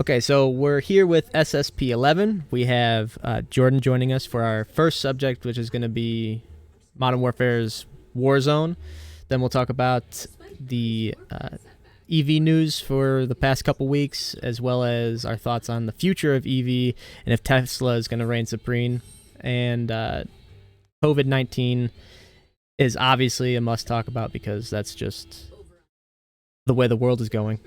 Okay, so we're here with SSP 11. We have Jordan joining us for our first subject, which is going to be Modern Warfare's Warzone. Then we'll talk about the EV news for the past couple weeks, as well as our thoughts on the future of EV and if Tesla is going to reign supreme. And COVID-19 is obviously a must talk about because that's just the way the world is going.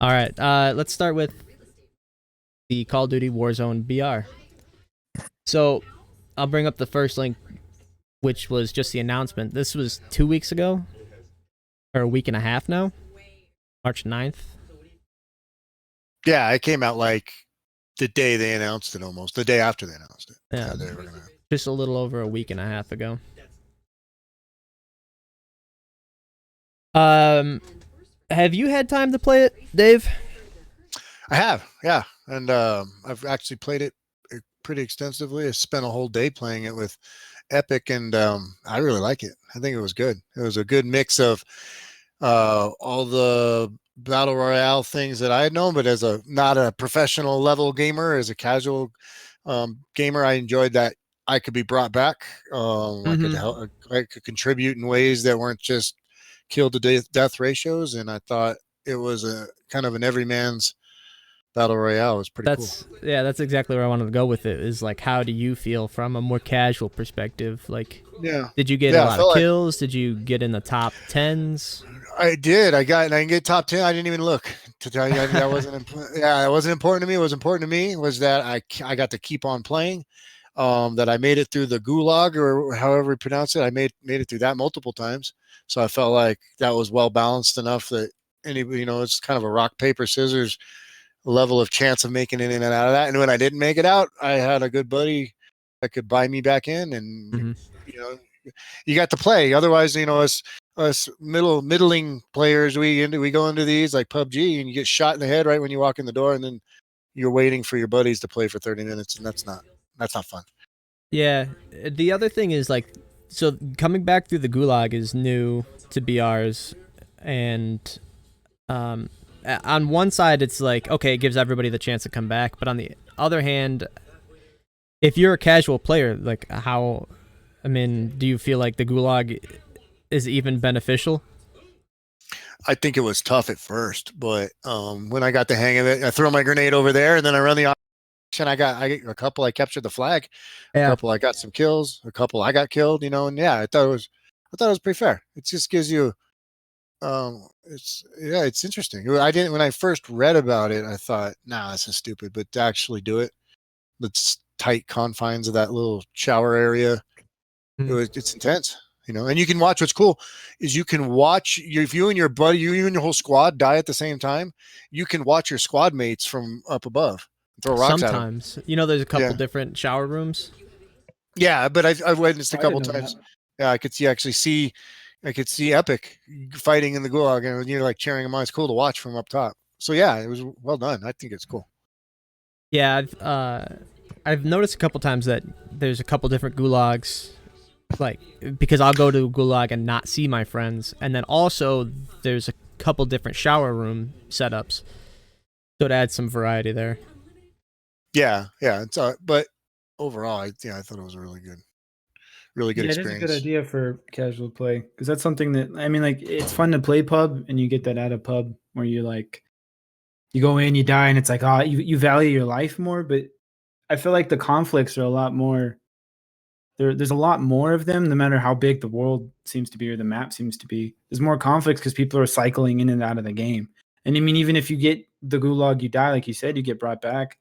All right, let's start with the Call of Duty Warzone BR. So I'll bring up the first link, which was just the announcement. This was 2 weeks ago, or a week and a half now, March 9th. Yeah, it came out like the day they announced it, almost the day after they announced it. Yeah, just a little over a week and a half ago. Have you had time to play it, Dave? I have, yeah, and I've actually played it pretty extensively. I spent a whole day playing it with Epic, and I really like it. I think it was good. It was a good mix of all the battle royale things that I had known, but as not a professional level gamer, as a casual gamer, I enjoyed that I could be brought back. I could contribute in ways that weren't just kill to death ratios, and I thought it was a kind of an everyman's battle royale. It was pretty cool. Yeah, that's exactly where I wanted to go with it. Is like, how do you feel from a more casual perspective? Like, did you get a lot of kills? Did you get in the top 10s? I did. I didn't get top 10. I didn't even look, to tell you. That wasn't that wasn't important to me. What was important to me was that I got to keep on playing. That I made it through the gulag, or however you pronounce it. I made it through that multiple times. So I felt like that was well balanced enough that anybody, it's kind of a rock, paper, scissors level of chance of making it in and out of that. And when I didn't make it out, I had a good buddy that could buy me back in, and you got to play. Otherwise, us middling players, we go into these like PUBG, and you get shot in the head right when you walk in the door, and then you're waiting for your buddies to play for 30 minutes, and that's not fun. Yeah, the other thing is, like, so coming back through the gulag is new to BRs, and on one side it's like, okay, it gives everybody the chance to come back, but on the other hand, if you're a casual player, like, do you feel like the gulag is even beneficial? I think it was tough at first, but when I got the hang of it, I throw my grenade over there, and then I run the and I got a couple. I captured the flag. Yeah. A couple. I got some kills. A couple. I got killed. And yeah, I thought it was pretty fair. It just gives you, it's interesting. When I first read about it, I thought, nah, this is stupid. But to actually do it, the tight confines of that little shower area, it's intense. And you can watch. What's cool is you can watch if you and your buddy, you and your whole squad die at the same time. You can watch your squad mates from up above. Throw rocks sometimes at them. There's a couple different shower rooms. Yeah, but I've witnessed a couple times. Yeah, I could see Epic fighting in the gulag, and you're like cheering them on. It's cool to watch from up top. So yeah, it was well done. I think it's cool. Yeah, I've noticed a couple times that there's a couple different gulags, like, because I'll go to gulag and not see my friends, and then also there's a couple different shower room setups, so it adds some variety there. Yeah. It's but overall, I thought it was a really good experience. It is a good idea for casual play, because that's something that, like, it's fun to play pub, and you get that out of pub where you go in, you die, and it's like, you value your life more. But I feel like the conflicts are a lot more. There's a lot more of them, no matter how big the world seems to be or the map seems to be. There's more conflicts because people are cycling in and out of the game. And even if you get the gulag, you die, like you said, you get brought back.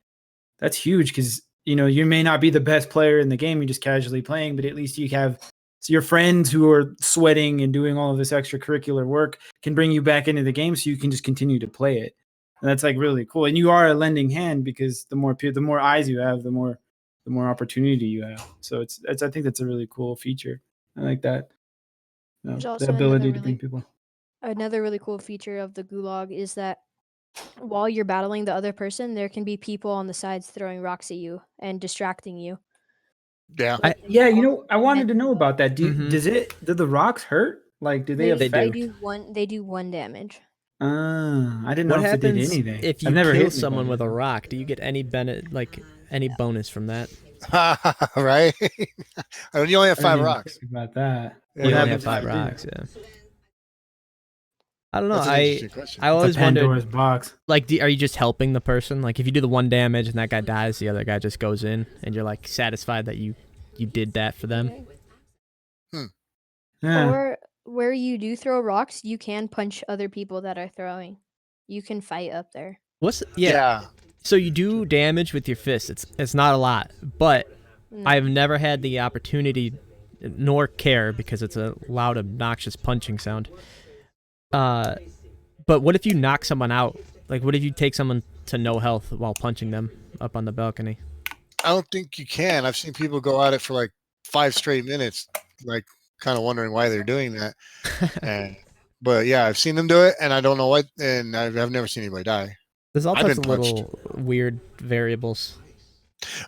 That's huge, because you may not be the best player in the game, you're just casually playing, but at least you have your friends who are sweating and doing all of this extracurricular work can bring you back into the game, so you can just continue to play it. And that's like really cool. And you are a lending hand, because the more eyes you have, the more opportunity you have. So I think that's a really cool feature. I like that. The ability to bring people. Another really cool feature of the gulag is that while you're battling the other person, there can be people on the sides throwing rocks at you and distracting you. Yeah. I wanted to know about that. Do the rocks hurt? Like, do they affect? They do one damage. I didn't know What if it did happens anything. if I've you never kill hit someone anybody with a with rock? Do you get any any bonus from that? Right? I mean, you only have I didn't 5 even rocks. think about that. Yeah, What You you only only have happens have if five I five. do? rocks. Yeah. I don't know. That's an interesting question. I It's a always wondered, Pandora's box. like, are you just helping the person? Like, if you do the 1 damage and that guy dies, the other guy just goes in, and you're like satisfied that you did that for them. Yeah. Or where you do throw rocks, you can punch other people that are throwing. You can fight up there. Yeah. So you do damage with your fist. It's not a lot, but No. I've never had the opportunity, nor care, because it's a loud, obnoxious punching sound. But what if you knock someone out? Like, what if you take someone to no health while punching them up on the balcony? I don't think you can. I've seen people go at it for like 5 straight minutes, like kind of wondering why they're doing that. And but yeah, I've seen them do it, and I don't know what. And I've never seen anybody die. There's all I've types been of punched. little weird variables.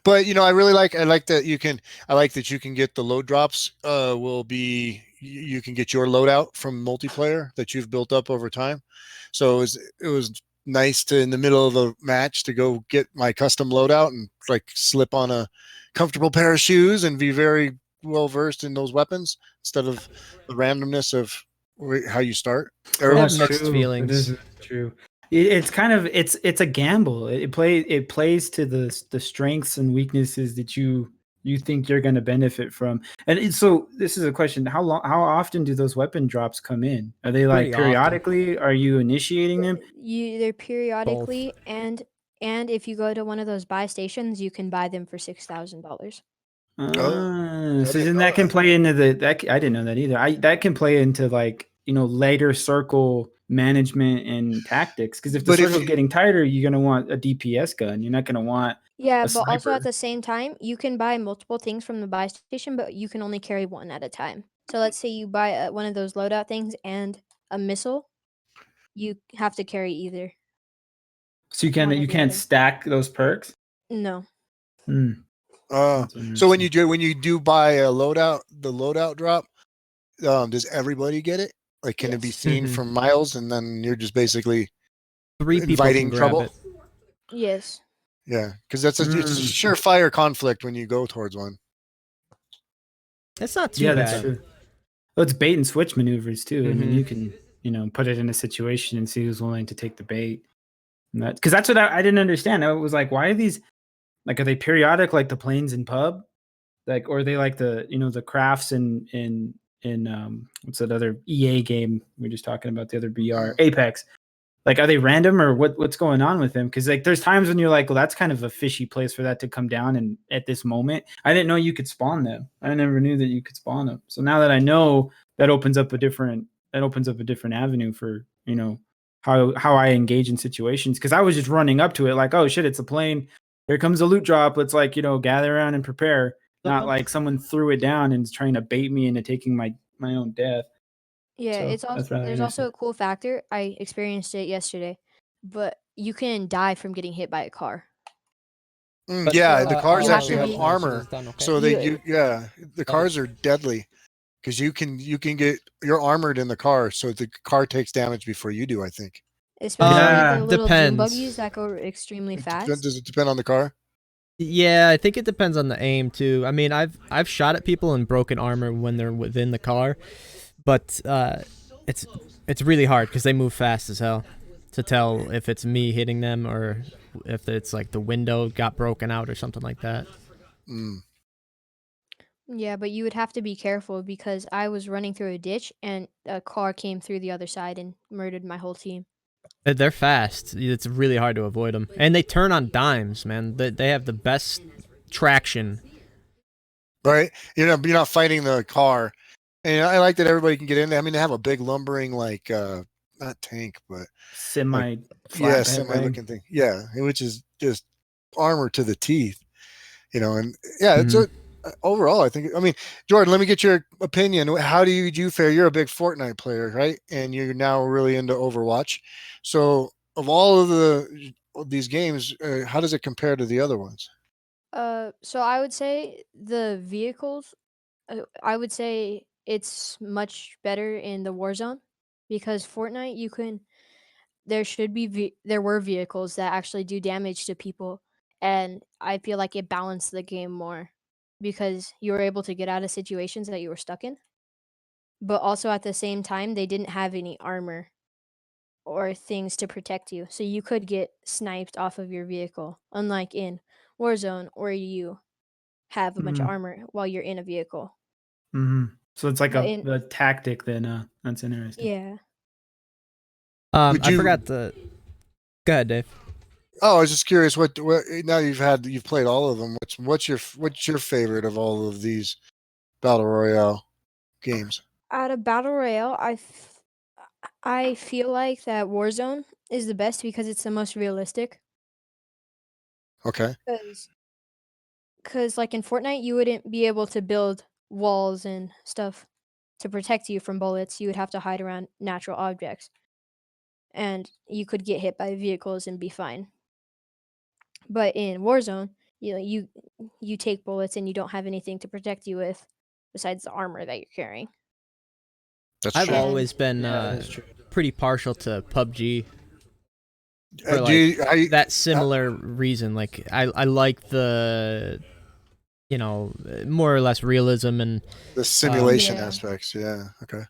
But I really like. I like that you can. I like that you can get the load drops. Will be you can get your loadout from multiplayer that you've built up over time. So it was nice to in the middle of the match to go get my custom loadout and like slip on a comfortable pair of shoes and be very well versed in those weapons instead of the randomness of how you start. I have That's mixed true. It feelings. is true. It's kind of it's a gamble. It plays to the strengths and weaknesses that you think you're going to benefit from. And so this is a question: how often do those weapon drops come in? Are they like Pretty often. periodically? Are you initiating them? They're periodically, and if you go to one of those buy stations, you can buy them for $6,000. I So didn't then know that can that. play into I didn't know that either. That can play into like later circle management and tactics. Because if the But if circle's getting tighter, you're gonna want a DPS gun. You're not gonna want Yeah, a but also at sniper. the same time, you can buy multiple things from the buy station, but you can only carry one at a time. So let's say you buy one of those loadout things and a missile, you have to carry either. So you One or the can't other. stack those perks. No. Hmm, that's so when interesting. you do buy a loadout, the loadout drop, does everybody get it? Like, can it be Yes. seen Mhm. from miles, and then you're just basically 3 people can inviting grab trouble? it. Yes. Yeah, because it's a Mm, surefire conflict when you go towards one. It's not too yeah, that's bad. true. Well, it's bait and switch maneuvers too. I mean, Mhm. you can put it in a situation and see who's willing to take the bait. And that because that's what I didn't understand. I was like, why are these like are they periodic like the planes in pub? Like or are they like the the crafts in what's that other EA game we were just talking about the other BR Apex? Like are they random or what's going on with them? Because like there's times when you're like, well, that's kind of a fishy place for that to come down. And at this moment, I didn't know you could spawn them. I never knew that you could spawn them. So now that I know, that opens up a different avenue for how I engage in situations. Because I was just running up to it like, oh shit, it's a plane. Here comes a loot drop. Let's like gather around and prepare. Not like someone threw it down and is trying to bait me into taking my own death. Yeah, So it's also that's rather there's also innocent. a cool factor. I experienced it yesterday, but you can die from getting hit by a car. But Yeah, the cars You have actually to have be armor, so you the cars are deadly because you can get you're armored in the car, so the car takes damage before you do. I think. especially Yeah. the little dune buggies Depends. that go extremely fast. Does it depend on the car? Yeah, I think it depends on the aim too. I mean, I've shot at people in broken armor when they're within the car, but it's it's really hard because they move fast as hell to tell if it's me hitting them or if it's like the window got broken out or something like that. Mm. Yeah, but you would have to be careful because I was running through a ditch and a car came through the other side and murdered my whole team. They're fast. It's really hard to avoid them, and they turn on dimes, man. They have the best traction. Right? You're not fighting the car, and I like that everybody can get in there. I mean, they have a big lumbering like not tank, but like Semi yeah, flatbed semi thing. looking thing. Yeah, which is just armor to the teeth. And yeah, it's Mhm. overall. I think. I mean, Jordan, let me get your opinion. How do you fare? You're a big Fortnite player, right? And you're now really into Overwatch. So, of all of these games, how does it compare to the other ones? So I would say the vehicles, I would say it's much better in the Warzone because Fortnite, there were vehicles that actually do damage to people, and I feel like it balanced the game more because you were able to get out of situations that you were stuck in, but also at the same time they didn't have any armor or things to protect you, so you could get sniped off of your vehicle, unlike in Warzone where you have a bunch of Mm, armor while you're in a vehicle. So it's like But a, in a tactic then. That's interesting. yeah, Would I you? forgot the. Go ahead, Dave. Oh, I was just curious. What now you've played all of them. What's your favorite of all of these battle royale games? out of battle royale, I feel like that Warzone is the best because it's the most realistic. Okay. Because like in Fortnite, you wouldn't be able to build walls and stuff to protect you from bullets. You would have to hide around natural objects, and you could get hit by vehicles and be fine. But in Warzone, you take bullets and you don't have anything to protect you with besides the armor that you're carrying. That's I've true. And always been Yeah, that is true. pretty partial to PUBG for Do like you, that similar reason. Like I like the more or less realism and the simulation yeah, aspects? Yeah. Okay.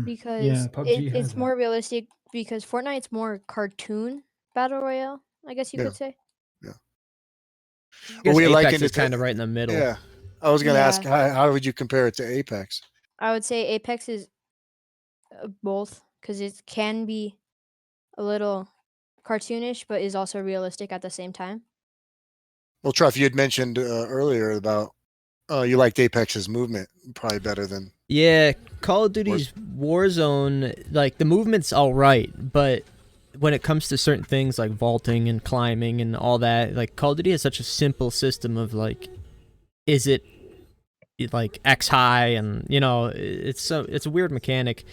because Yeah, PUBG has it's that. more realistic because Fortnite's more cartoon battle royale, I guess you Yeah. could say. Yeah. I Well, guess we Apex likened is it to. kind of right in the middle. Yeah. I was gonna ask Yeah, how would you compare it to Apex? I would say Apex is both because it can be a little cartoonish, but is also realistic at the same time. Well, Truff, you had mentioned earlier about you liked Apex's movement probably better than Yeah, Call of Wars. Duty's Warzone, like the movement's all right, but when it comes to certain things like vaulting and climbing and all that, like Call of Duty has such a simple system of like, is it like X high, and it's a weird mechanic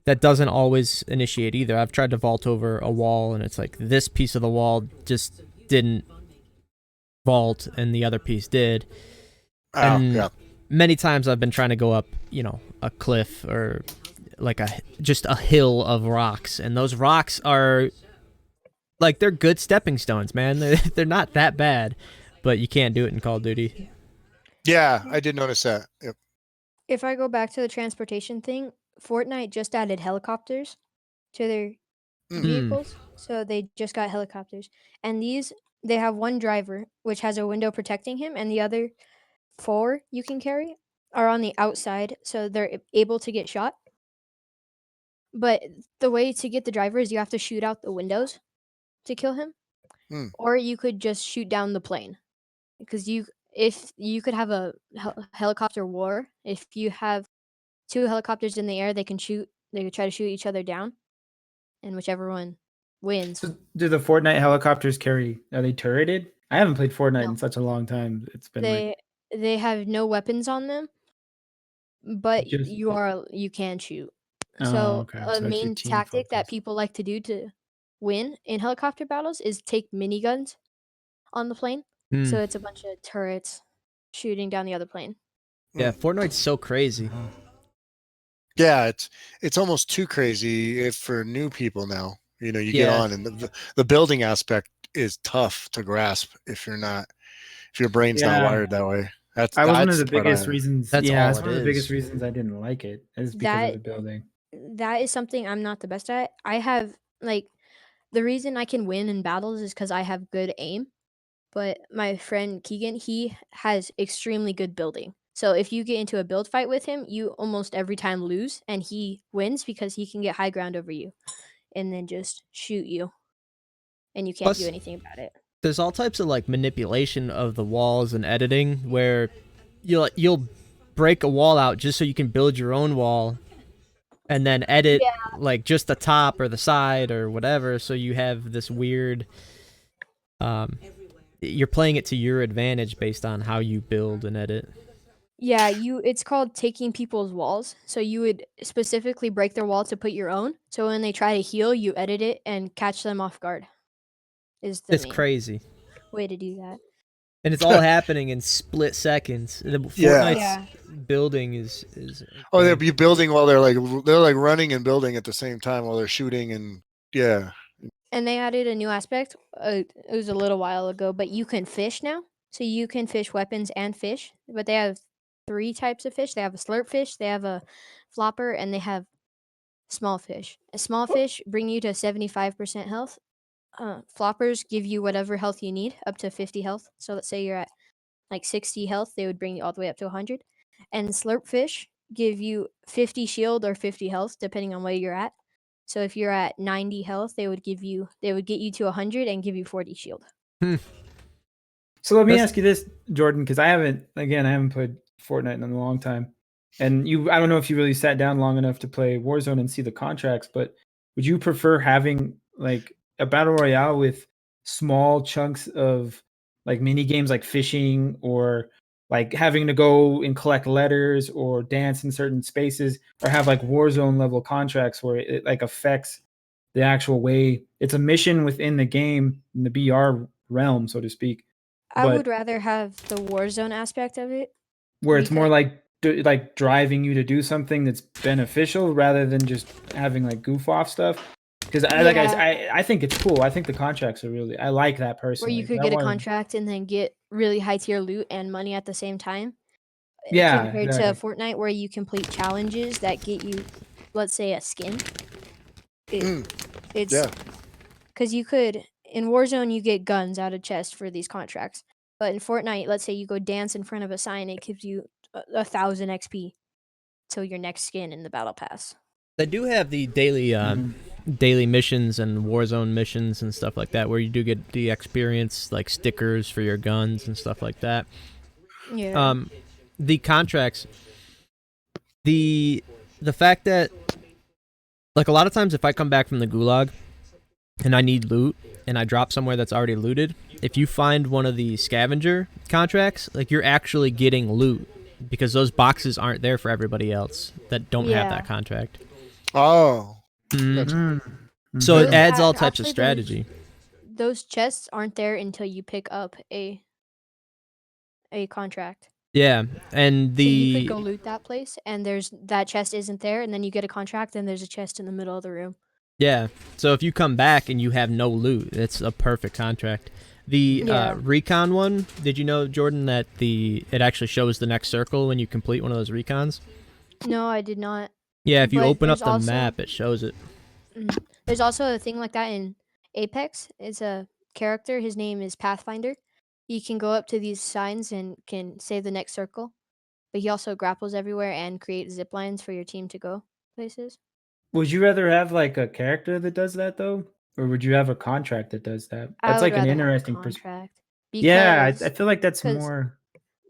that doesn't always initiate either. I've tried to vault over a wall and it's like this piece of the wall just didn't vault and the other piece did. Oh, And yeah. many times I've been trying to go up, a cliff or like just a hill of rocks, and those rocks are like they're good stepping stones, man. They're not that bad, but you can't do it in Call of Duty. Yeah, I did notice that. Yep. If I go back to the transportation thing, Fortnite just added helicopters to their Hmm. vehicles, so they just got helicopters. And they have one driver, which has a window protecting him, and the other four you can carry are on the outside, so they're able to get shot. But the way to get the driver is you have to shoot out the windows to kill him, Hmm. or you could just shoot down the plane. Because if you could have a helicopter war, if you have two helicopters in the air, they could try to shoot each other down, and whichever one wins. So do the Fortnite helicopters are they turreted? I haven't played Fortnite No, in such a long time. It's been like they have no weapons on them, but just you can shoot. oh, So okay. a So it's your main team tactic that focus. people like to do to win in helicopter battles is take miniguns on the plane. Hmm. So it's a bunch of turrets shooting down the other plane. Yeah, Hmm. Fortnite's so crazy. Uh-huh. Yeah, it's almost too crazy if for new people now. You get Yeah. on and the building aspect is tough to grasp if your brain's not Yeah. wired that way. That's I was one of that's the the part biggest I reasons. That's Yeah, all that's it one of the biggest is. reasons I didn't like it is because of That the building. that is something I'm not the best at. I have like the reason I can win in battles is because I have good aim. But my friend Keegan, he has extremely good building. So if you get into a build fight with him, you almost every time lose, and he wins because he can get high ground over you and then just shoot you, and you can't do Plus, anything about it. there's all types of like manipulation of the walls and editing where you'll break a wall out just so you can build your own wall and then edit Yeah. like just the top or the side or whatever, so you have this weird you're playing it to your advantage based on how you build and edit. Yeah, it's called taking people's walls. So you would specifically break their wall to put your own. So when they try to heal, you edit it and catch them off guard. Is the It's main crazy. way to do that. And it's all happening in split seconds. Yeah. Fortnite's Yeah. building is Oh, they'll insane. be building while they're like running and building at the same time while they're shooting, and yeah. And they added a new aspect. It was a little while ago, but you can fish now. So you can fish weapons and fish. But they have 3 types of fish. They have a slurp fish, they have a flopper, and they have small fish. A small fish bring you to 75% health. Floppers give you whatever health you need, up to 50 health. So let's say you're at like 60 health, they would bring you all the way up to 100. And slurp fish give you 50 shield or 50 health, depending on where you're at. So if you're at 90 health, they would get you to 100 and give you 40 shield. So let me That's- ask you this, Jordan, because I haven't played Fortnite in a long time, and I don't know if you really sat down long enough to play Warzone and see the contracts, but would you prefer having like a battle royale with small chunks of like mini games like fishing, or like having to go and collect letters or dance in certain spaces, or have like Warzone level contracts where it like affects the actual way it's a mission within the game in the BR realm, so to speak, I would but rather have the Warzone aspect of it. where it's more Because like driving you to do something that's beneficial rather than just having like goof off stuff. Because Yeah. I think it's cool. I think the contracts are really, I like that where personally. you could I get a wanted, contract and then get really high tier loot and money at the same time. yeah, Compared to exactly. Fortnite, where you complete challenges that get you, let's say, a skin. It, it's Yeah. because you could in Warzone you get guns out of chest for these contracts, but in Fortnite, let's say you go dance in front of a sign, it gives you 1,000 XP till your next skin in the battle pass. They do have the daily missions and Warzone missions and stuff like that, where you do get the experience, like stickers for your guns and stuff like that. Yeah. The contracts, the fact that, like, a lot of times if I come back from the gulag and I need loot and I drop somewhere that's already looted, if you find one of the scavenger contracts, like, you're actually getting loot because those boxes aren't there for everybody else that don't have that Yeah. contract. Oh. Mhm. Mm. So it Those adds all types of actually strategy. those chests aren't there until you pick up a contract. Yeah, and So you could the go loot that place, and that chest isn't there, and then you get a contract, and there's a chest in the middle of the room. yeah. So if you come back and you have no loot, it's a perfect contract. The Yeah. recon one, did you know, Jordan, that it actually shows the next circle when you complete one of those recons? No, I did not. Yeah, if you But open up the map, it shows it. there's also a thing like that in Apex. It's a character. His name is Pathfinder. He can go up to these signs and can save the next circle. But he also grapples everywhere and creates zip lines for your team to go places. Would you rather have like a character that does that though, or would you have a contract that does that? I That's would like an rather have a interesting contract Yeah, I because feel like that's because more.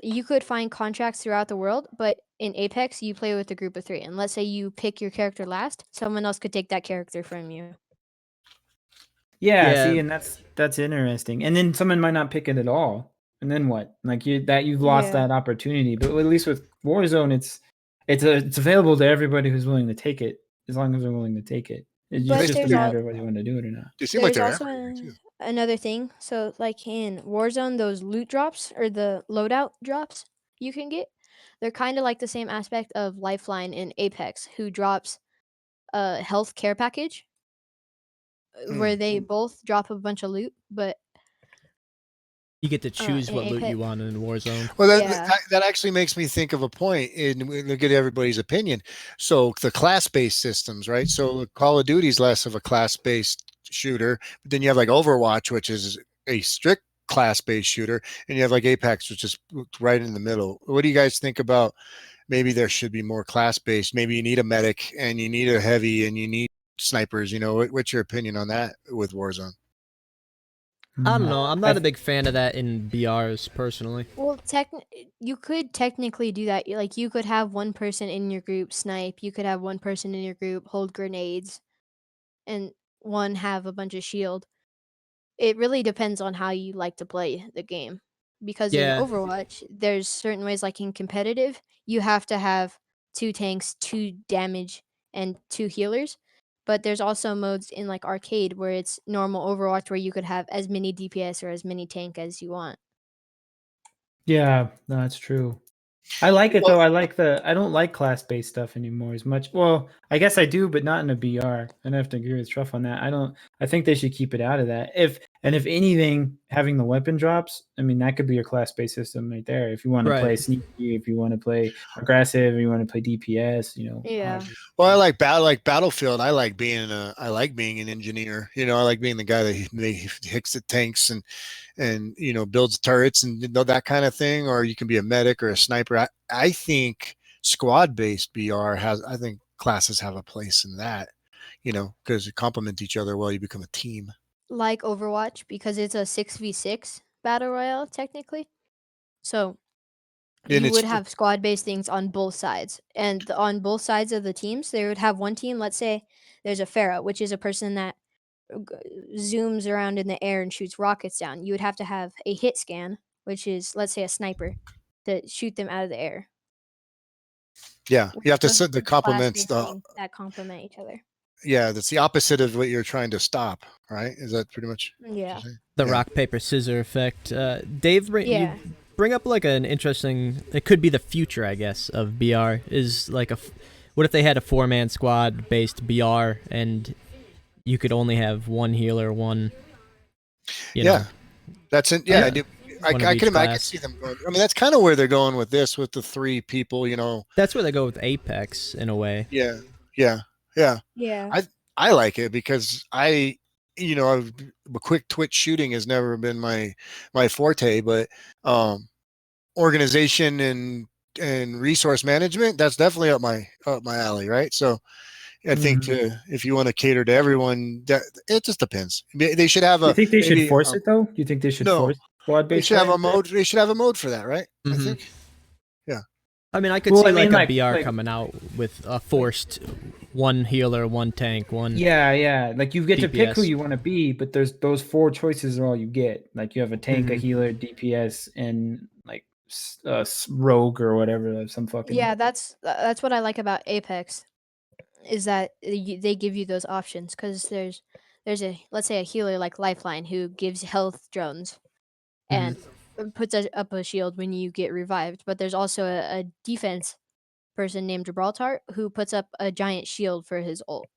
you could find contracts throughout the world, but in Apex you play with a group of 3. And let's say you pick your character last, someone else could take that character from you. Yeah, Yeah, see, and that's interesting. And then someone might not pick it at all. And then what? Like you've lost Yeah. that opportunity. But at least with Warzone, it's available to everybody who's willing to take it, as long as they're willing to take it. It's And But just a there's matter of whether you want to do it or not. they seem like they're also evergreen too. another thing. So like in Warzone, those loot drops or the loadout drops you can get, they're kind of like the same aspect of Lifeline in Apex, who drops a health care package where they both drop a bunch of loot, but you get to choose in what loot you Apex, want in Warzone. Well, yeah, that actually makes me think of a point, and we look at everybody's opinion. So the class-based systems, right? So Call of Duty's less of a class-based shooter, but then you have like Overwatch, which is a strict class-based shooter, and you have like Apex, which is right in the middle. What do you guys think about? Maybe there should be more class-based. Maybe you need a medic, and you need a heavy, and you need snipers. What's your opinion on that with Warzone? I don't know. I'm I not a big fan of that in BRs personally. well, you could technically do that. Like you could have one person in your group snipe, you could have one person in your group hold grenades, and one have a bunch of shield. It really depends on how you like to play the game. Because in Yeah, Overwatch, there's certain ways, like in competitive, you have to have 2 tanks, 2 damage, and 2 healers. But there's also modes in like arcade where it's normal Overwatch where you could have as many DPS or as many tank as you want. Yeah, no, that's true. I like it Well, though. I don't like class-based stuff anymore as much. Well, I guess I do, but not in a BR. And I have to agree with Truff on that. I think they should keep it out of that. If anything, having the weapon drops, I mean, that could be your class-based system right there. If you want to play Right. sneaky, if you want to play aggressive, if you want to play DPS, Yeah. well, I like Battlefield. I like being an engineer. I like being the guy that he hits the tanks and builds turrets and that kind of thing. Or you can be a medic or a sniper. I think squad based BR I think classes have a place in that. Because you complement each other well. You become a team. Like Overwatch, because it's a 6v6 battle royale technically. So And you it's would have squad based things on both sides. And on both sides of the teams, they would have one team, let's say there's a Pharaoh, which is a person that zooms around in the air and shoots rockets down. You would have to have a hit scan, which is, let's say, a sniper, to shoot them out of the air. yeah. You have to Both set the complements. class-based things that complement each other. Yeah, that's the opposite of what you're trying to stop, right? Is that pretty much what Yeah. you're saying? The Yeah. rock paper scissor effect. Dave, Yeah. you bring up like an interesting. It could be the future, I guess, of BR. Is like what if they had a 4-man squad based BR and you could only have one healer, one. Yeah. That's it. Yeah, Yeah. I One of can each imagine. I can class. see them going. I mean, that's kind of where they're going with this, with the 3 people. That's where they go with Apex in a way. Yeah, yeah, yeah. Yeah. I like it because a quick twitch shooting has never been my forte, but organization and resource management, that's definitely up my alley, right? So I think if you want to cater to everyone, that it just depends. They should have Do you think they should maybe force it though? Do you think they should no. force squad They based should have play? a mode. They should have a mode for that, right? I Mhm. think. Yeah. I mean, I could Well, see I mean, like a like- BR like- coming out with a forced one healer, one tank, one. Yeah. Like you get to pick who DPS. you want to be, but there's those 4 choices are all you get. Like you have a tank, a Mhm. healer, DPS, and like rogue or whatever. Some fucking Yeah, that's what I like about Apex, is that they give you those options, because there's a, let's say, a healer like Lifeline who gives health drones and puts up a shield when you get revived. But there's also a defense person named Gibraltar who puts up a giant shield for his ult.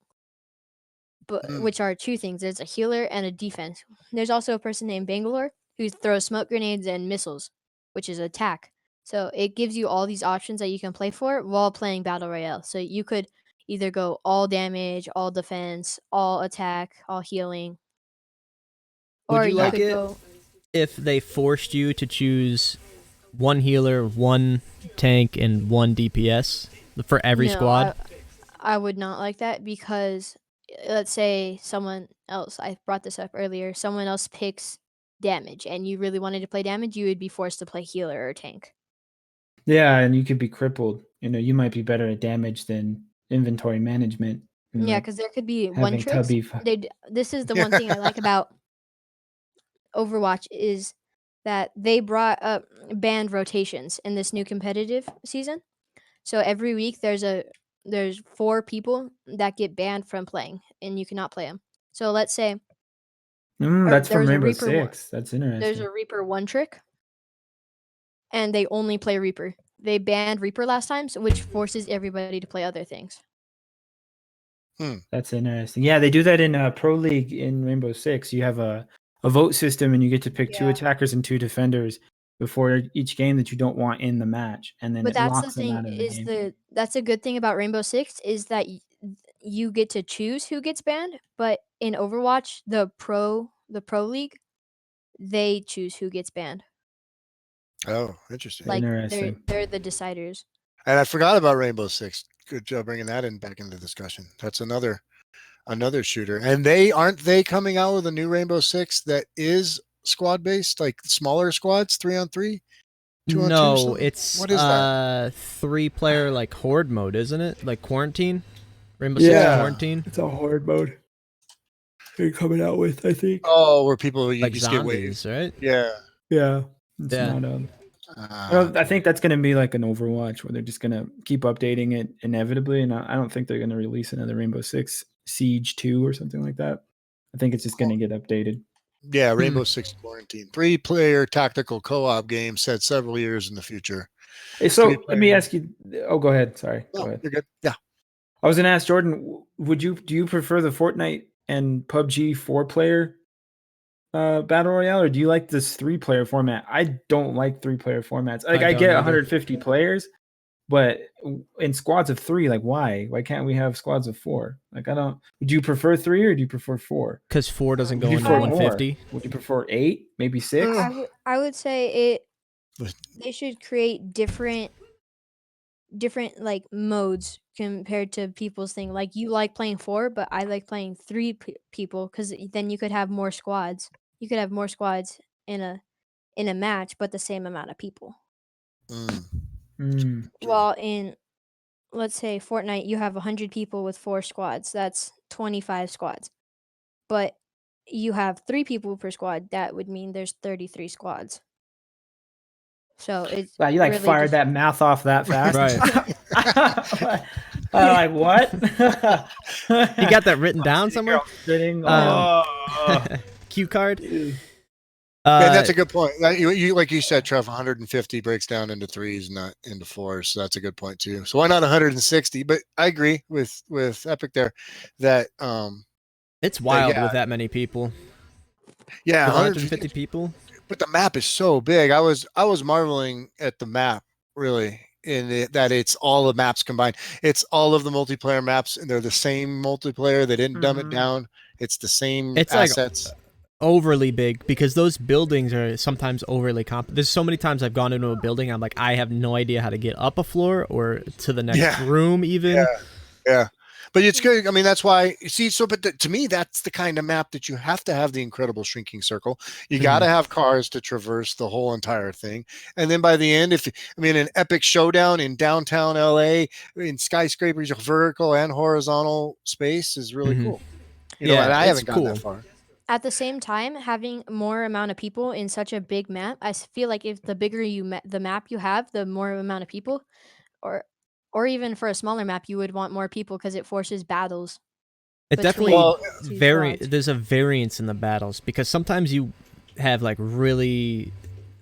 But Mm. which are 2 things. There's a healer and a defense. There's also a person named Bangalore who throws smoke grenades and missiles, which is attack. So it gives you all these options that you can play for while playing Battle Royale. So you could either go all damage, all defense, all attack, all healing. Would Or you like could it go if they forced you to choose one healer, one tank, and one DPS for every No, squad? I would not like that, because let's say someone else, I brought this up earlier, someone else picks damage and you really wanted to play damage, you would be forced to play healer or tank. Yeah, and you could be crippled. You might be better at damage than inventory management. and, Yeah, like, because there could be one having tricks. tubby. This is the one thing I like about Overwatch, is that they brought up banned rotations in this new competitive season. So every week there's 4 people that get banned from playing, and you cannot play them. So let's say That's there from was a Rainbow Reaper one. Six. That's there's interesting. a Reaper 1 trick, and they only play Reaper. They banned Reaper last time, which forces everybody to play other things. That's interesting. Yeah, they do that in Pro League in Rainbow Six. You have a vote system, and you get to pick 2 Yeah. attackers and 2 defenders before each game that you don't want in the match, and then But it that's the locks them thing, out of the is game. that's a good thing about Rainbow Six, is that you get to choose who gets banned. But in Overwatch, the pro league, they choose who gets banned. Oh, interesting. Like Interesting. they're the deciders. And I forgot about Rainbow Six. Good job bringing that back into discussion. That's another shooter. And aren't they coming out with a new Rainbow Six that is squad based, like smaller squads, 3-on-3, 2-on-2? or No, something? it's What is that? 3-player like horde mode, isn't it? Like quarantine, Rainbow Yeah. Six quarantine, It's a horde mode. They're coming out with, I think. Oh, where people you like just get waves. zombies, right? Yeah. Yeah, it's Yeah. not. Ah, I think that's going to be like an Overwatch, where they're just going to keep updating it inevitably, and I don't think they're going to release another Rainbow Six Siege 2 or something like that. I think it's just going to get updated. Yeah, Rainbow Six Quarantine. 3-player tactical co-op game set several years in the future. Hey, so let 3-player. me ask you. Oh, go ahead. Sorry. No, Go ahead. you're good. Yeah. I was gonna ask Jordan. Do you prefer the Fortnite and PUBG 4-player battle royale, or do you like this 3-player format? I don't like 3-player formats. Like I don't get either. 150 players, but in squads of 3, like why? Why can't we have squads of 4? Like I don't. Would you prefer 3 or do you prefer 4? Because 4 doesn't Would go you into prefer 150. more? Would you prefer 8? Maybe 6? I would say they should create different like modes compared to people's thing. Like you like playing 4, but I like playing 3 people because then you could have more squads. You could have more squads in a match, but the same amount of people. Mm. Well, in let's say Fortnite, you have 100 people with 4 squads. That's 25 squads. But you have 3 people per squad. That would mean there's 33 squads. So it's Wow, you like really fired just, that math off that fast? Right. Like what? You got that written down somewhere? Sitting. Um, Oh, Cue card. dude. Yeah, that's a good point. You like you said, Trev, 150 breaks down into 3s, not into 4s. So that's a good point too. So why not 160? But I agree with Epic there that It's wild yeah. with that many people. yeah, With 150 150 people. But the map is so big. I was marveling at the map really that it's all the maps combined. It's all of the multiplayer maps and they're the same multiplayer. They didn't dumb it down. It's the same It's like assets. overly big because those buildings are sometimes overly There's so many times I've gone into a building, I'm like, I have no idea how to get up a floor or to the next room even. Yeah. But it's good. I mean, that's why you see. So, but to me, that's the kind of map that you have to have the incredible shrinking circle. You got to have cars to traverse the whole entire thing. And then by the end, an epic showdown in downtown LA in skyscrapers, vertical and horizontal space is really cool. And I haven't gotten that far. At the same time, having more amount of people in such a big map, I feel like if the bigger the map you have, the more amount of people, or even for a smaller map, you would want more people because it forces battles. It definitely squads. there's a variance in the battles because sometimes you have like really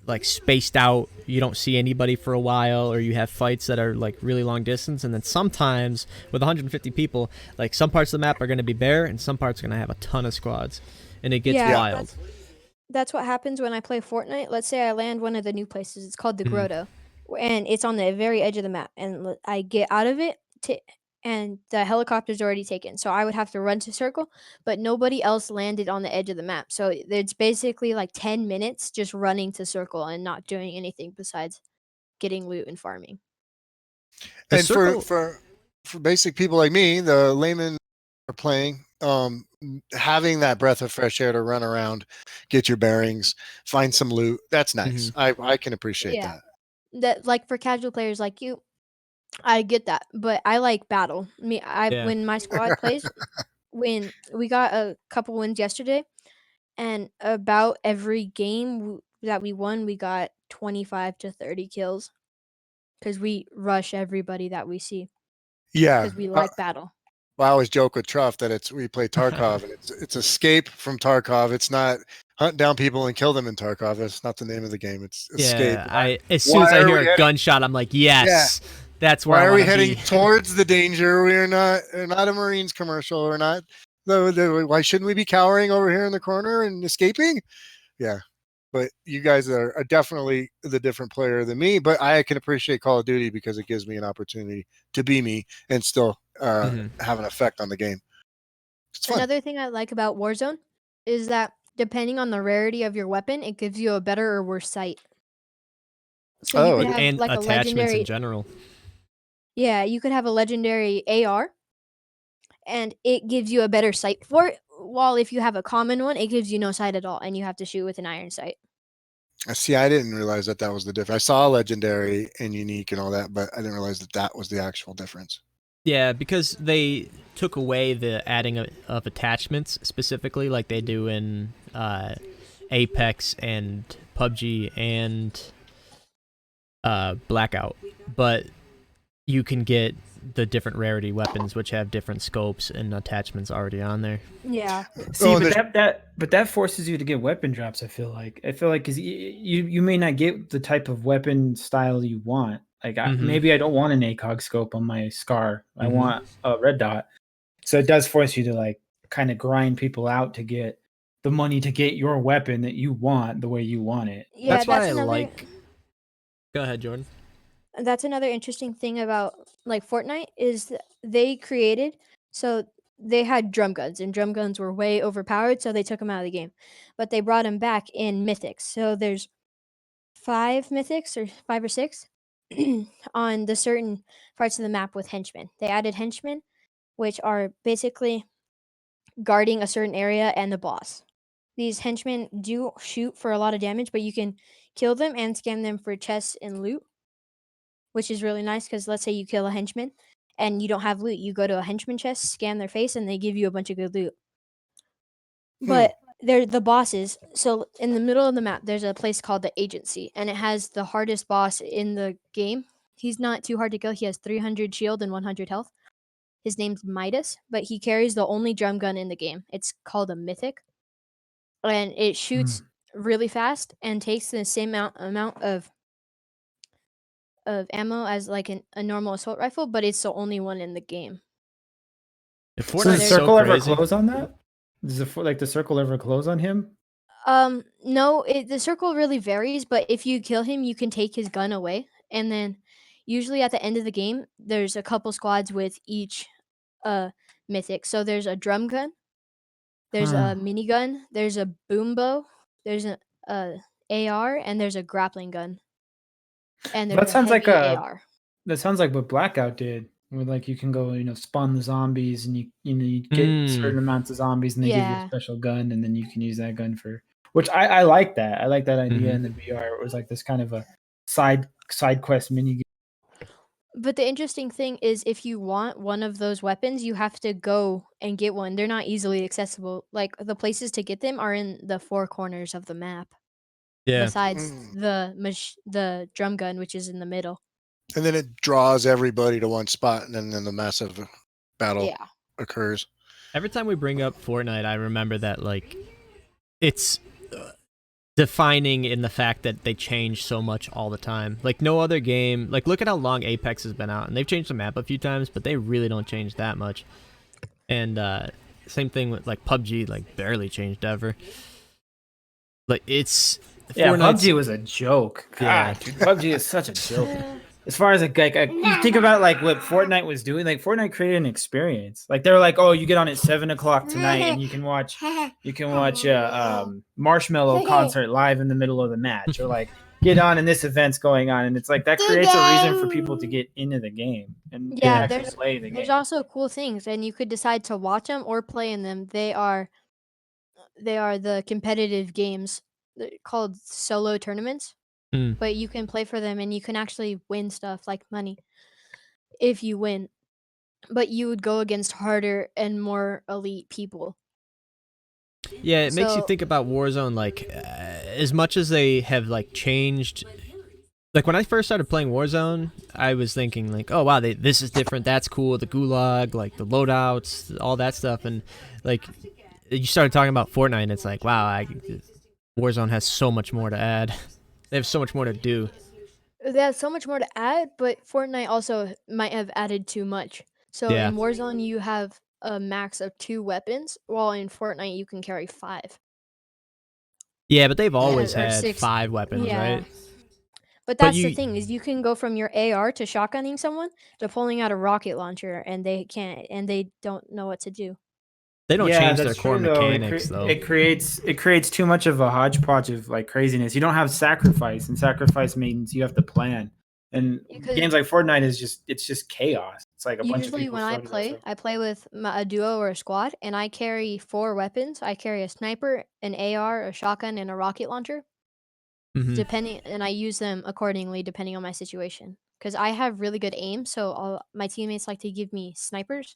like spaced out, you don't see anybody for a while, or you have fights that are like really long distance, and then sometimes with 150 people, like some parts of the map are going to be bare and some parts are going to have a ton of squads, and it gets wild. That's what happens when I play Fortnite. Let's say I land one of the new places. It's called the Grotto, and it's on the very edge of the map. And I get out of it, and the helicopter's already taken. So I would have to run to circle, but nobody else landed on the edge of the map. So it's basically like 10 minutes just running to circle and not doing anything besides getting loot and farming. And for basic people like me, the laymen are playing, having that breath of fresh air to run around, get your bearings, find some loot. That's nice. I can appreciate that. That like for casual players like you, I get that, but I like battle. When my squad plays, when we got a couple wins yesterday, and about every game that we won, we got 25 to 30 kills because we rush everybody that we see. Yeah, because we like battle. Well, I always joke with Truff that we play Tarkov and it's escape from Tarkov. It's not hunt down people and kill them in Tarkov. That's not the name of the game. It's escape. As soon as I hear a gunshot, I'm like, yes, that's where I want to be. Why are we heading towards the danger? We're not a Marines commercial. We're not. Why shouldn't we be cowering over here in the corner and escaping? Yeah. But you guys are definitely the different player than me. But I can appreciate Call of Duty because it gives me an opportunity to be me and still have an effect on the game. It's fun. Another thing I like about Warzone is that depending on the rarity of your weapon, it gives you a better or worse sight. So you could have like attachments a legendary in general. Yeah, you could have a legendary AR, and it gives you a better sight for it. While if you have a common one, it gives you no sight at all, and you have to shoot with an iron sight. See, I didn't realize that was the difference. I saw legendary and unique and all that, but I didn't realize that was the actual difference. Yeah, because they took away the adding of attachments specifically, like they do in Apex and PUBG and Blackout. But you can get the different rarity weapons, which have different scopes and attachments already on there. Yeah. See, and but that forces you to get weapon drops. I feel like because you may not get the type of weapon style you want. Like maybe I don't want an ACOG scope on my Scar. I want a red dot. So it does force you to like kind of grind people out to get the money to get your weapon that you want the way you want it. Yeah, That's why I another, like. Go ahead, Jordan. that's another interesting thing about like Fortnite is they created, so they had drum guns, and drum guns were way overpowered, so they took them out of the game. But they brought them back in mythics. So there's 5 mythics or 5 or 6 on the certain parts of the map with henchmen. They added henchmen, which are basically guarding a certain area and the boss. These henchmen do shoot for a lot of damage, but you can kill them and scam them for chests and loot, which is really nice because let's say you kill a henchman and you don't have loot. You go to a henchman chest, scan their face, and they give you a bunch of good loot. But they're the bosses. So in the middle of the map, there's a place called the Agency, and it has the hardest boss in the game. He's not too hard to kill. He has 300 shield and 100 health. His name's Midas, but he carries the only drum gun in the game. It's called a Mythic, and it shoots really fast and takes the same amount of ammo as like a normal assault rifle, but it's the only one in the game. If So does the Fortnite's circle ever crazy- close on that? Does the circle ever close on him? No, the circle really varies, but if you kill him, you can take his gun away, and then usually at the end of the game, there's a couple squads with each mythic. So there's a drum gun, there's a minigun, there's a boom bow, there's a AR, and there's a grappling gun, and there's That sounds like heavy AR. That sounds like what Blackout did, where like you can go, spawn the zombies, and you get certain amounts of zombies, and they give you a Yeah. special gun, and then you can use that gun for. Which I like that. I like that idea in the VR. It was like this kind of a side quest mini. But the interesting thing is if you want one of those weapons, you have to go and get one. They're not easily accessible. Like the places to get them are in the 4 corners of the map. Yeah. Besides the drum gun, which is in the middle. And then it draws everybody to one spot, and then the massive battle occurs. Every time we bring up Fortnite, I remember that like it's defining in the fact that they change so much all the time. Like no other game. Like look at how long Apex has been out, and they've changed the map a few times, but they really don't change that much. And same thing with like PUBG, like barely changed ever. Like it's PUBG was a joke. God, dude, PUBG is such a joke. As far as like you think about like what Fortnite was doing, like Fortnite created an experience. Like they were like, oh, you get on at 7:00 tonight, and you can watch Marshmello concert live in the middle of the match, or like get on and this event's going on, and it's like that creates a reason for people to get into the game and actually play the game. There's also cool things, and you could decide to watch them or play in them. They are the competitive games called solo tournaments. But you can play for them and you can actually win stuff like money if you win. But you would go against harder and more elite people. Yeah, it makes you think about Warzone, like as much as they have like changed. Like when I first started playing Warzone, I was thinking like, oh wow, this is different, that's cool, the gulag, like the loadouts, all that stuff, and like you started talking about Fortnite, and it's like, wow, Warzone has so much more to add. They have so much more to do. They have so much more to add, but Fortnite also might have added too much. So in Warzone, you have a max of 2 weapons, while in Fortnite, you can carry 5. Yeah, but they've always had 5 weapons, right? But that's the thing, is you can go from your AR to shotgunning someone to pulling out a rocket launcher, and they don't know what to do. They don't change their core mechanics, though. It creates too much of a hodgepodge of like craziness. You don't have sacrifice, and sacrifice means you have to plan. And games like Fortnite it's just chaos. It's like a bunch of people. Usually when I play with a duo or a squad, and I carry 4 weapons. I carry a sniper, an AR, a shotgun, and a rocket launcher. And I use them accordingly depending on my situation. Because I have really good aim, so my teammates like to give me snipers,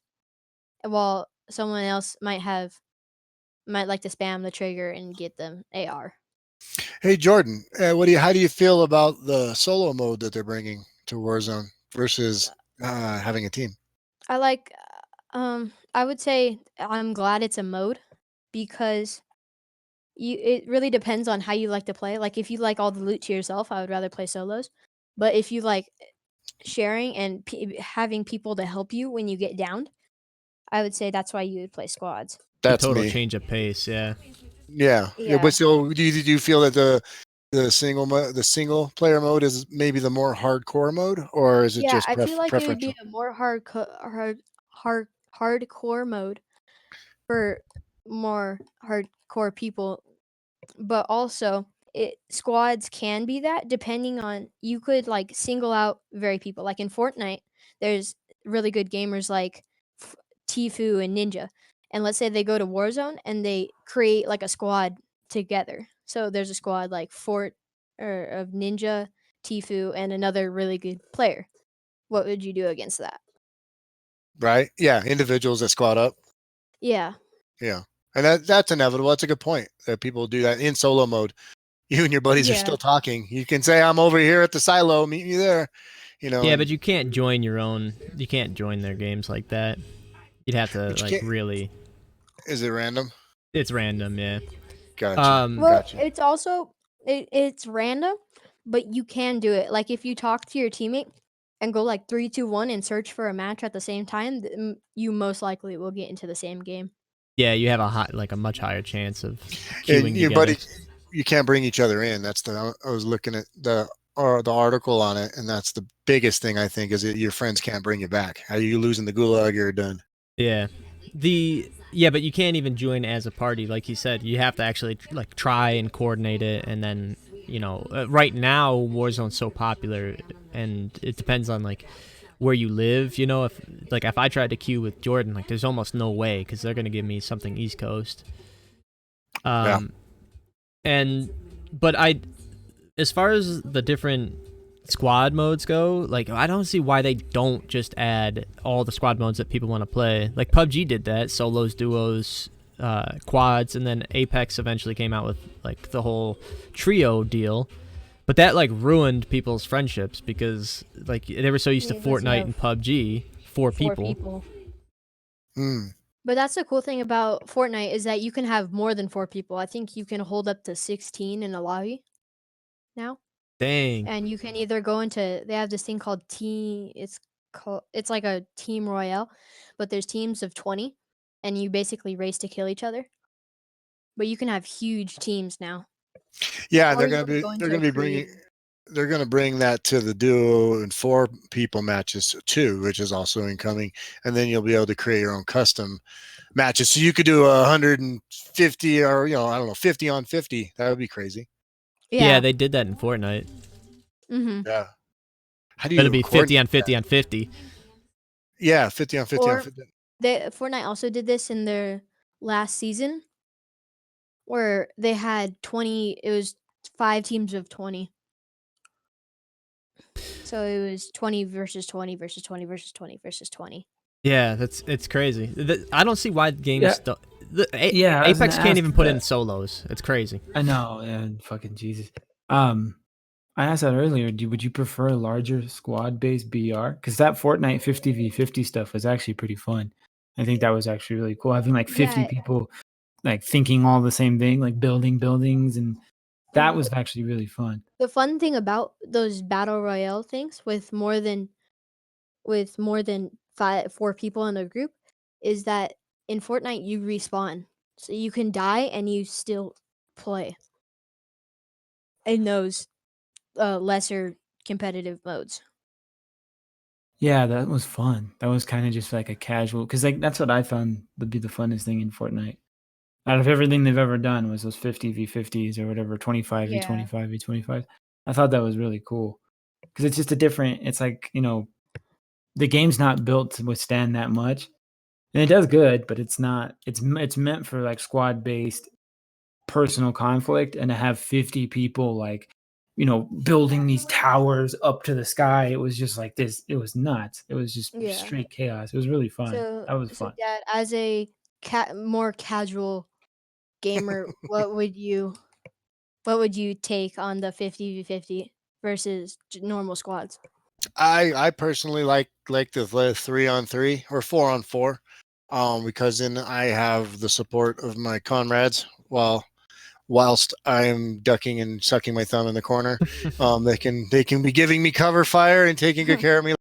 while someone else might like to spam the trigger and get them AR. Hey Jordan, how do you feel about the solo mode that they're bringing to Warzone versus having a team? I like I would say I'm glad it's a mode because it really depends on how you like to play. Like if you like all the loot to yourself, I would rather play solos. But if you like sharing and having people to help you when you get downed, I would say that's why you would play squads. The That's total me. change of pace, yeah. Yeah. Yeah. But so do you feel that the single player mode is maybe the more hardcore mode, or is it Yeah, just I feel like it would be preferential? a more hardcore mode for more hardcore people, but also squads can be that depending on you could like single out very people. Like in Fortnite, there's really good gamers like F- Tfue and Ninja. And let's say they go to Warzone and they create like a squad together. So there's a squad like Fort or of Ninja, Tfue, and another really good player. What would you do against that? Right? Yeah, individuals that squad up. Yeah. Yeah. And that's inevitable. That's a good point that people do that in solo mode. You and your buddies are Yeah. still talking. You can say, I'm over here at the silo, meet me there. Yeah, but And you can't join your own. You can't join their games like that. You'd have to but you like can't. really. Is it random? It's random, yeah. Gotcha. Well, Gotcha. it's also it's random, but you can do it. Like if you talk to your teammate and go like 3, 2, 1 and search for a match at the same time, you most likely will get into the same game. Yeah, you have a much higher chance of And queuing your together. buddy, you can't bring each other in. That's I was looking at the article on it, and that's the biggest thing I think is that your friends can't bring you back. How you losing the gulag, you're done. Yeah. But you can't even join as a party, like you said. You have to actually like try and coordinate it, and then right now Warzone's so popular, and it depends on like where you live. If I tried to queue with Jordan, like there's almost no way because they're gonna give me something East Coast. Yeah. And but as far as the different squad modes go, like I don't see why they don't just add all the squad modes that people want to play. Like PUBG did that, solos, duos, quads, and then Apex eventually came out with like the whole trio deal. But that like ruined people's friendships because like they were so used to Yeah, because you Fortnite have and PUBG, four 4 people. people. Mm. But that's the cool thing about Fortnite is that you can have more than 4 people. I think you can hold up to 16 in a lobby now. Dang. And you can either go into they have this thing called it's like a team royale, but there's teams of 20 and you basically race to kill each other. But you can have huge teams now. Yeah, and Or you can go they're into gonna a be bringing creative. they're going to bring that to the duo and 4 people matches too, which is also incoming. And then you'll be able to create your own custom matches. So you could do 150 or, I don't know, 50 on 50. That would be crazy. Yeah, Yeah. they did that in Fortnite. Mhm. Yeah. How do It'll you be 50 coordinate on 50 that? on 50. Yeah, 50 on 50 on Or 50. Fortnite also did this in their last season where they had 20 it was 5 teams of 20. So it was 20 versus 20 versus 20 versus 20 versus 20. Yeah, it's crazy. I don't see why Yeah. games Yeah, I was Apex gonna can't ask even put in that. solos. It's crazy. I know, and fucking Jesus. I asked that earlier. Would you prefer a larger squad-based BR? Because that Fortnite 50v50 stuff was actually pretty fun. I think that was actually really cool. Having like 50 Yeah. people like thinking all the same thing, like building buildings, and that Mhm. was actually really fun. The fun thing about those battle royale things with more than 4 people in a group is that in Fortnite you respawn. So you can die and you still play in those lesser competitive modes. Yeah, that was fun. That was kind of just like a casual, because like that's what I found to be the funnest thing in Fortnite. Out of everything they've ever done was those 50v50s or whatever, Yeah. 25v25 v25. I thought that was really cool because it's just a different. It's like the game's not built to withstand that much, and it does good, but it's not. It's meant for like squad based personal conflict, and to have 50 people like building these towers up to the sky. It was just like this. It was nuts. It was just Yeah. straight chaos. It was really fun. So That was so fun. Dad, as a more casual gamer, what would you take on the 50v50 versus normal squads? I personally like the 3-on-3 or 4-on-4, because then I have the support of my comrades whilst I'm ducking and sucking my thumb in the corner. They can be giving me cover fire and taking good care of me.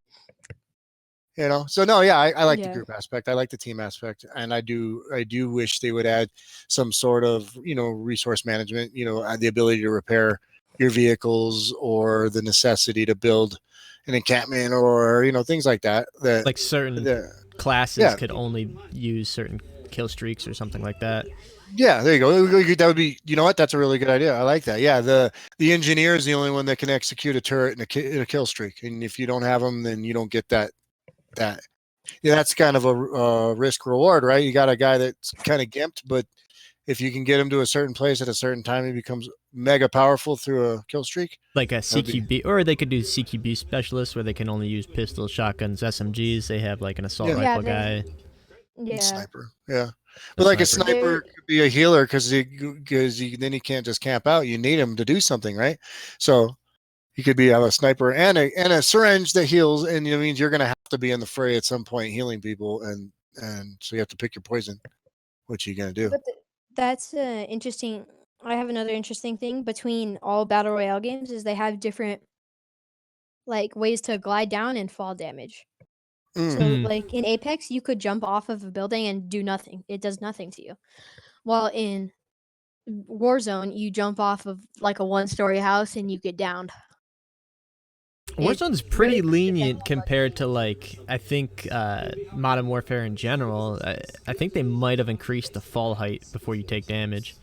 So no, yeah, I like the Yeah. group aspect. I like the team aspect, and I do wish they would add some sort of resource management. The ability to repair your vehicles, or the necessity to build an encampment, or things like that. Like certain The classes yeah, could only use certain kill streaks or something like that. yeah, there you go. That would be, what? That's a really good idea. I like that. Yeah, the engineer is the only one that can execute a turret in a kill streak, and if you don't have them, then you don't get that. Yeah, that's kind of a risk reward, right? You got a guy that's kind of gimped, but if you can get him to a certain place at a certain time, he becomes mega powerful through a kill streak. Like a That'd be- CQB, or they could do CQB specialists where they can only use pistols, shotguns, SMGs. They have like an assault Yeah. rifle Yeah, guy. Yeah. Sniper, yeah. A But like a sniper. sniper could be a healer, because then he can't just camp out. You need him to do something, right? So he could have a sniper and a syringe that heals, and it means you're going to have to be in the fray at some point healing people, and so you have to pick your poison. What you going to do? But that's interesting. I have another interesting thing between all battle royale games is they have different like ways to glide down and fall damage. So Mm. like in Apex, you could jump off of a building and do nothing. It does nothing to you. While in Warzone, you jump off of like a one-story house and you get downed. Warzone's pretty lenient compared to like I think Modern Warfare in general. I think they might have increased the fall height before you take damage.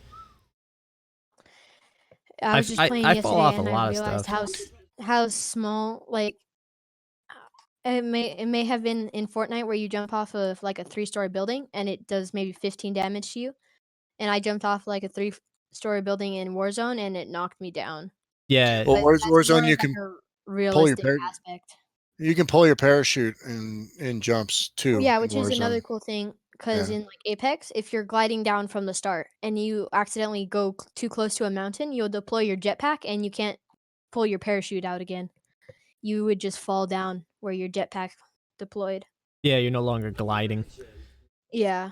I was just playing I fall yesterday off a and I lot of realized stuff. how small like it may have been in Fortnite where you jump off of like a 3-story building and it does maybe 15 damage to you. And I jumped off like a 3-story building in Warzone and it knocked me down. Yeah, Well, But that's more Warzone, you like can a pull your realistic aspect. parachute in jumps too Yeah, in which is Warzone. another cool thing because Yeah. in like Apex, if you're gliding down from the start and you accidentally go too close to a mountain, you'll deploy your jetpack and you can't pull your parachute out again. You would just fall down where your jetpack deployed. yeah, you're no longer gliding. Yeah.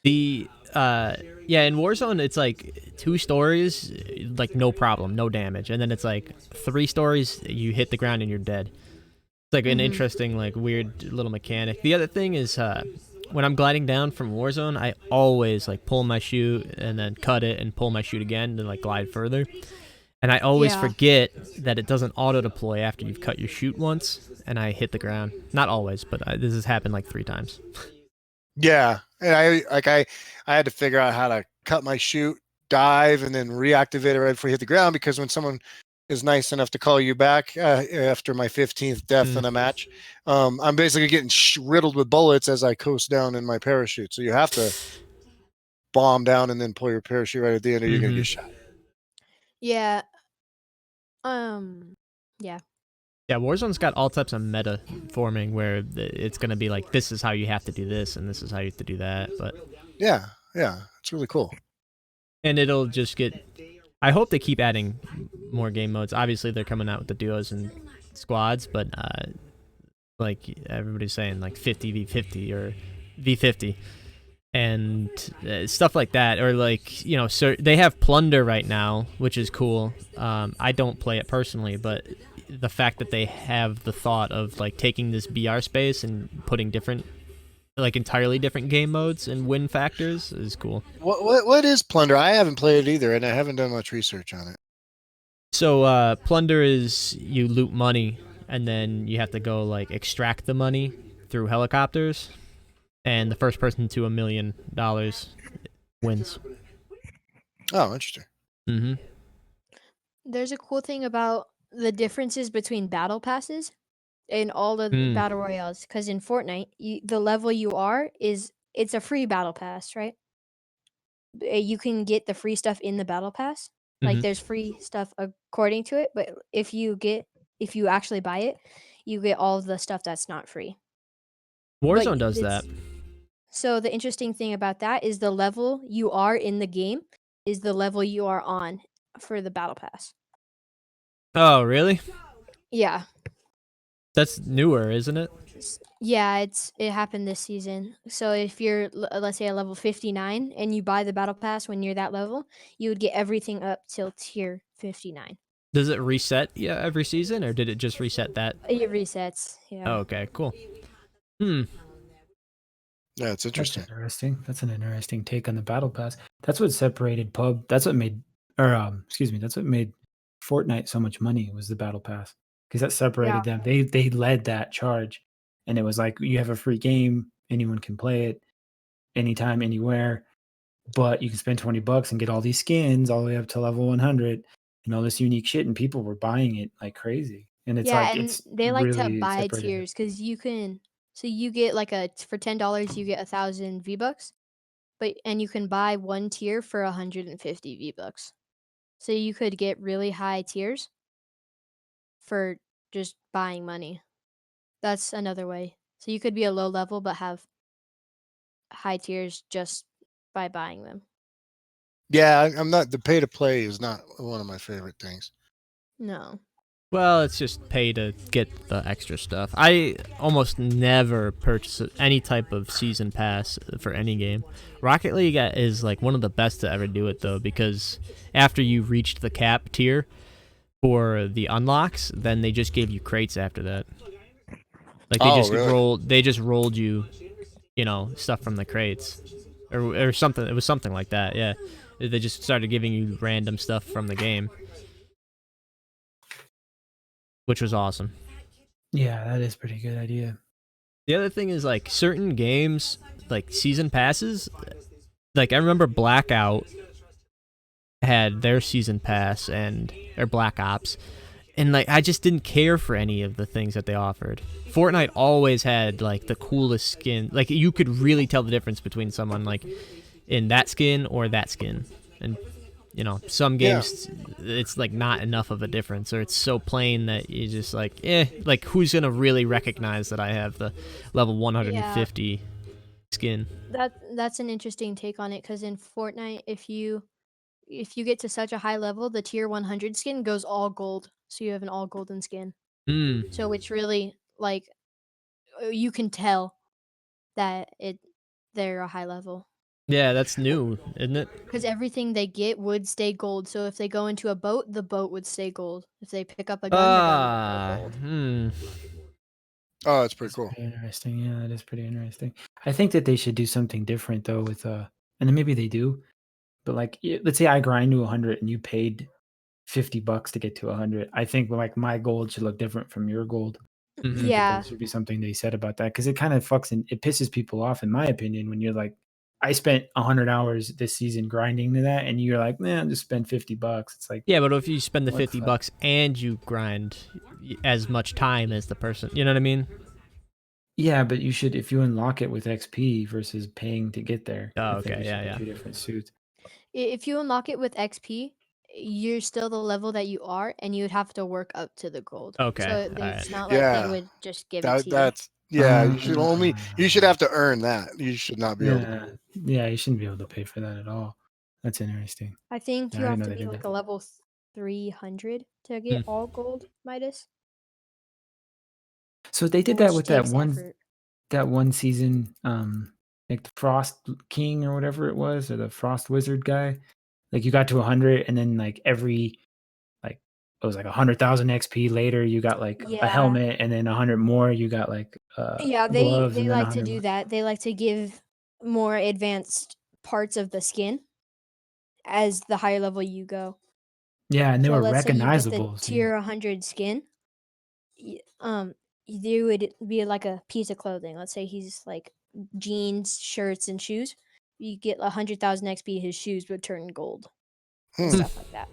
The yeah, in Warzone it's like 2 stories, like no problem, no damage, and then it's like 3 stories, you hit the ground and you're dead. It's like an interesting, like weird little mechanic. The other thing is when I'm gliding down from Warzone, I always like pull my chute and then cut it and pull my chute again and then like glide further. And I always Yeah. forget that it doesn't auto deploy after you've cut your chute once, and I hit the ground. Not always, but this has happened like 3 times. Yeah, and I had to figure out how to cut my chute, dive, and then reactivate it right before you hit the ground, because when someone is nice enough to call you back after my 15th death in a match, I'm basically getting riddled with bullets as I coast down in my parachute. So you have to bomb down and then pull your parachute right at the end, or you're going to get shot. Yeah. Yeah. Yeah, Warzone's got all types of meta forming where it's going to be like, this is how you have to do this, and this is how you have to do that. But Yeah, it's really cool. and it'll just get. I hope they keep adding more game modes. Obviously, they're coming out with the duos and squads, but like everybody's saying, like 50v50 or v50, and stuff like that, or like so they have plunder right now, which is cool. I don't play it personally, but the fact that they have the thought of like taking this BR space and putting different, like entirely different game modes and win factors is cool. What is plunder? I haven't played it either, and I haven't done much research on it. So plunder is you loot money and then you have to go like extract the money through helicopters, and the first person to $1 million wins. Oh, interesting. Mm-hmm. There's a cool thing about the differences between battle passes in all the battle royales, because in Fortnite, the level you are it's a free battle pass, right? You can get the free stuff in the battle pass. Like there's free stuff according to it, but if you actually buy it, you get all of the stuff that's not free. Warzone does that. So the interesting thing about that is the level you are in the game is the level you are on for the battle pass. Oh, really? Yeah. That's newer, isn't it? Yeah, it happened this season. So if you're let's say a level 59 and you buy the battle pass when you're that level, you would get everything up till tier 59. Does it reset every season, or did it just reset that? It resets. Yeah. Oh, okay, cool. Hmm. Yeah, it's That's interesting. interesting. That's an interesting take on the battle pass. That's what separated pub. That's what made, or excuse me, that's what made Fortnite so much money was the battle pass because that Yeah. separated them. They led that charge, and it was like you have a free game, anyone can play it anytime, anywhere, but you can spend $20 and get all these skins all the way up to level 100 and all this unique shit, and people were buying it like crazy. And it's Yeah, like and it's they like to really buy separated. tiers because you can. So you get like for $10 you get 1,000 V-bucks, and you can buy one tier for 150 V-bucks. So you could get really high tiers for just buying money. That's another way. So you could be a low level but have high tiers just by buying them. Yeah, I'm not. The pay to play is not one of my favorite things. No. Well, it's just pay to get the extra stuff. I almost never purchase any type of season pass for any game. Rocket League is like one of the best to ever do it though, because after you reached the cap tier for the unlocks, then they just gave you crates after that. Like Oh, really? they just rolled you, stuff from the crates, or something. It was something like that. Yeah, they just started giving you random stuff from the game, which was awesome. Yeah, that is pretty good idea. The other thing is like certain games, like season passes. Like I remember Blackout had their season pass or Black Ops, and like I just didn't care for any of the things that they offered. Fortnite always had like the coolest skin. Like you could really tell the difference between someone like in that skin or that skin, and some Yeah. games it's like not enough of a difference, or it's so plain that you just like who's gonna really recognize that I have the level Yeah, 150 skin? that's an interesting take on it because in Fortnite, if you get to such a high level, the tier 100 skin goes all gold, so you have an all golden skin. Hmm. So it's really like you can tell that they're a high level Yeah, that's new, isn't it? because everything they get would stay gold. So if they go into a boat, the boat would stay gold. If they pick up a gun, the gun would go Ah. gold. Oh, that's pretty That's cool. pretty interesting. Yeah, that is pretty interesting. I think that they should do something different though with and then maybe they do, but like let's say I grind to 100 and you paid $50 to get to 100. I think like my gold should look different from your gold. I Mm-hmm. think that there Yeah, should be something they said about that because it kind of fucks and it pisses people off, in my opinion, when you're like, I spent 100 hours this season grinding to that, and you're like, man, just spend $50. It's like, Yeah, but if you spend the what the fuck? $50 and you grind as much time as the person, you know what I mean? Yeah, but you should, if you unlock it with XP versus paying to get there, Oh, I think okay, it should yeah, be yeah. two different suits. if you unlock it with XP, you're still the level that you are, and you'd have to work up to the gold. Okay, So all right. it's not like they Yeah. would just give it to you. That's yeah. You should Uh, have to earn that. You should not be able to. yeah, yeah, you shouldn't be able to pay for that at all. That's interesting. I think Yeah, you I didn't have know to they be did like that. a level 300 to Hmm. get all gold Midas, So they did that which with that takes one effort. season, like the Frost King or whatever it was, or the Frost Wizard guy. Like you got to 100, and then like every like it was like 100,000 XP later, you got like a Yeah. helmet, and then 100 more, you got like Yeah, gloves, they and then like to 100 do more. that. They like to give more advanced parts of the skin as the higher level you go. Yeah, and they So were let's say you get the recognizable. So tier 100 skin, y- um there would be like a piece of clothing. Let's say he's like jeans, shirts, and shoes. You get 100,000 XP, his shoes would turn gold and Hmm. stuff like that.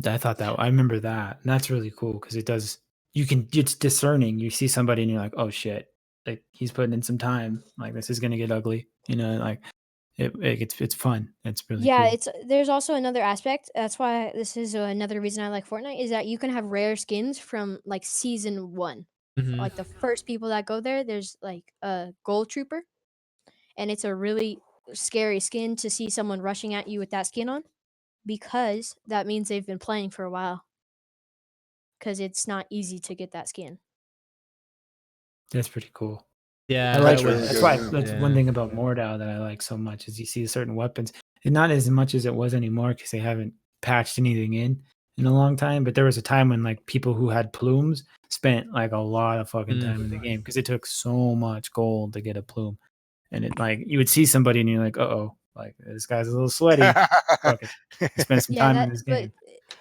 I thought that I remember that, and that's really cool because it does. You can it's discerning. You see somebody, and you're like, oh shit, like he's putting in some time. Like this is gonna get ugly, like. It's fun. It's really Yeah, cool. it's there's also another aspect. That's why this is another reason I like Fortnite is that you can have rare skins from like season 1. Mm-hmm. Like the first people that go there, there's like a gold trooper, and it's a really scary skin to see someone rushing at you with that skin on because that means they've been playing for a while because it's not easy to get that skin. That's pretty cool. Yeah, I That's like really that. That's good, why yeah. that's one thing about Mordau that I like so much is you see certain weapons, and not as much as it was anymore because they haven't patched anything in a long time. But there was a time when like people who had plumes spent like a lot of fucking time in the game because it took so much gold to get a plume, and it like you would see somebody and you're like, oh, like this guy's a little sweaty. Fuck it. He spent some Yeah, time in this but game.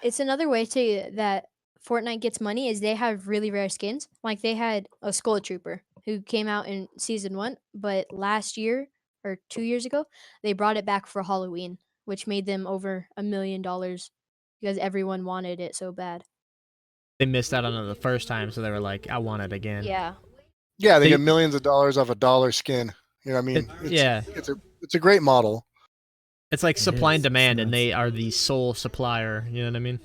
it's another way to that Fortnite gets money is they have really rare skins. Like they had a Skull Trooper who came out in season 1, but last year or 2 years ago, they brought it back for Halloween, which made them over $1 million because everyone wanted it so bad. they missed out on it the first time, so they were like, I want it again. Yeah. Yeah, they They- get millions of dollars off a dollar skin. You know what I mean? Yeah. It's a great model. It's like It supply and is. It's demand, and nuts. they are the sole supplier. You know what I mean?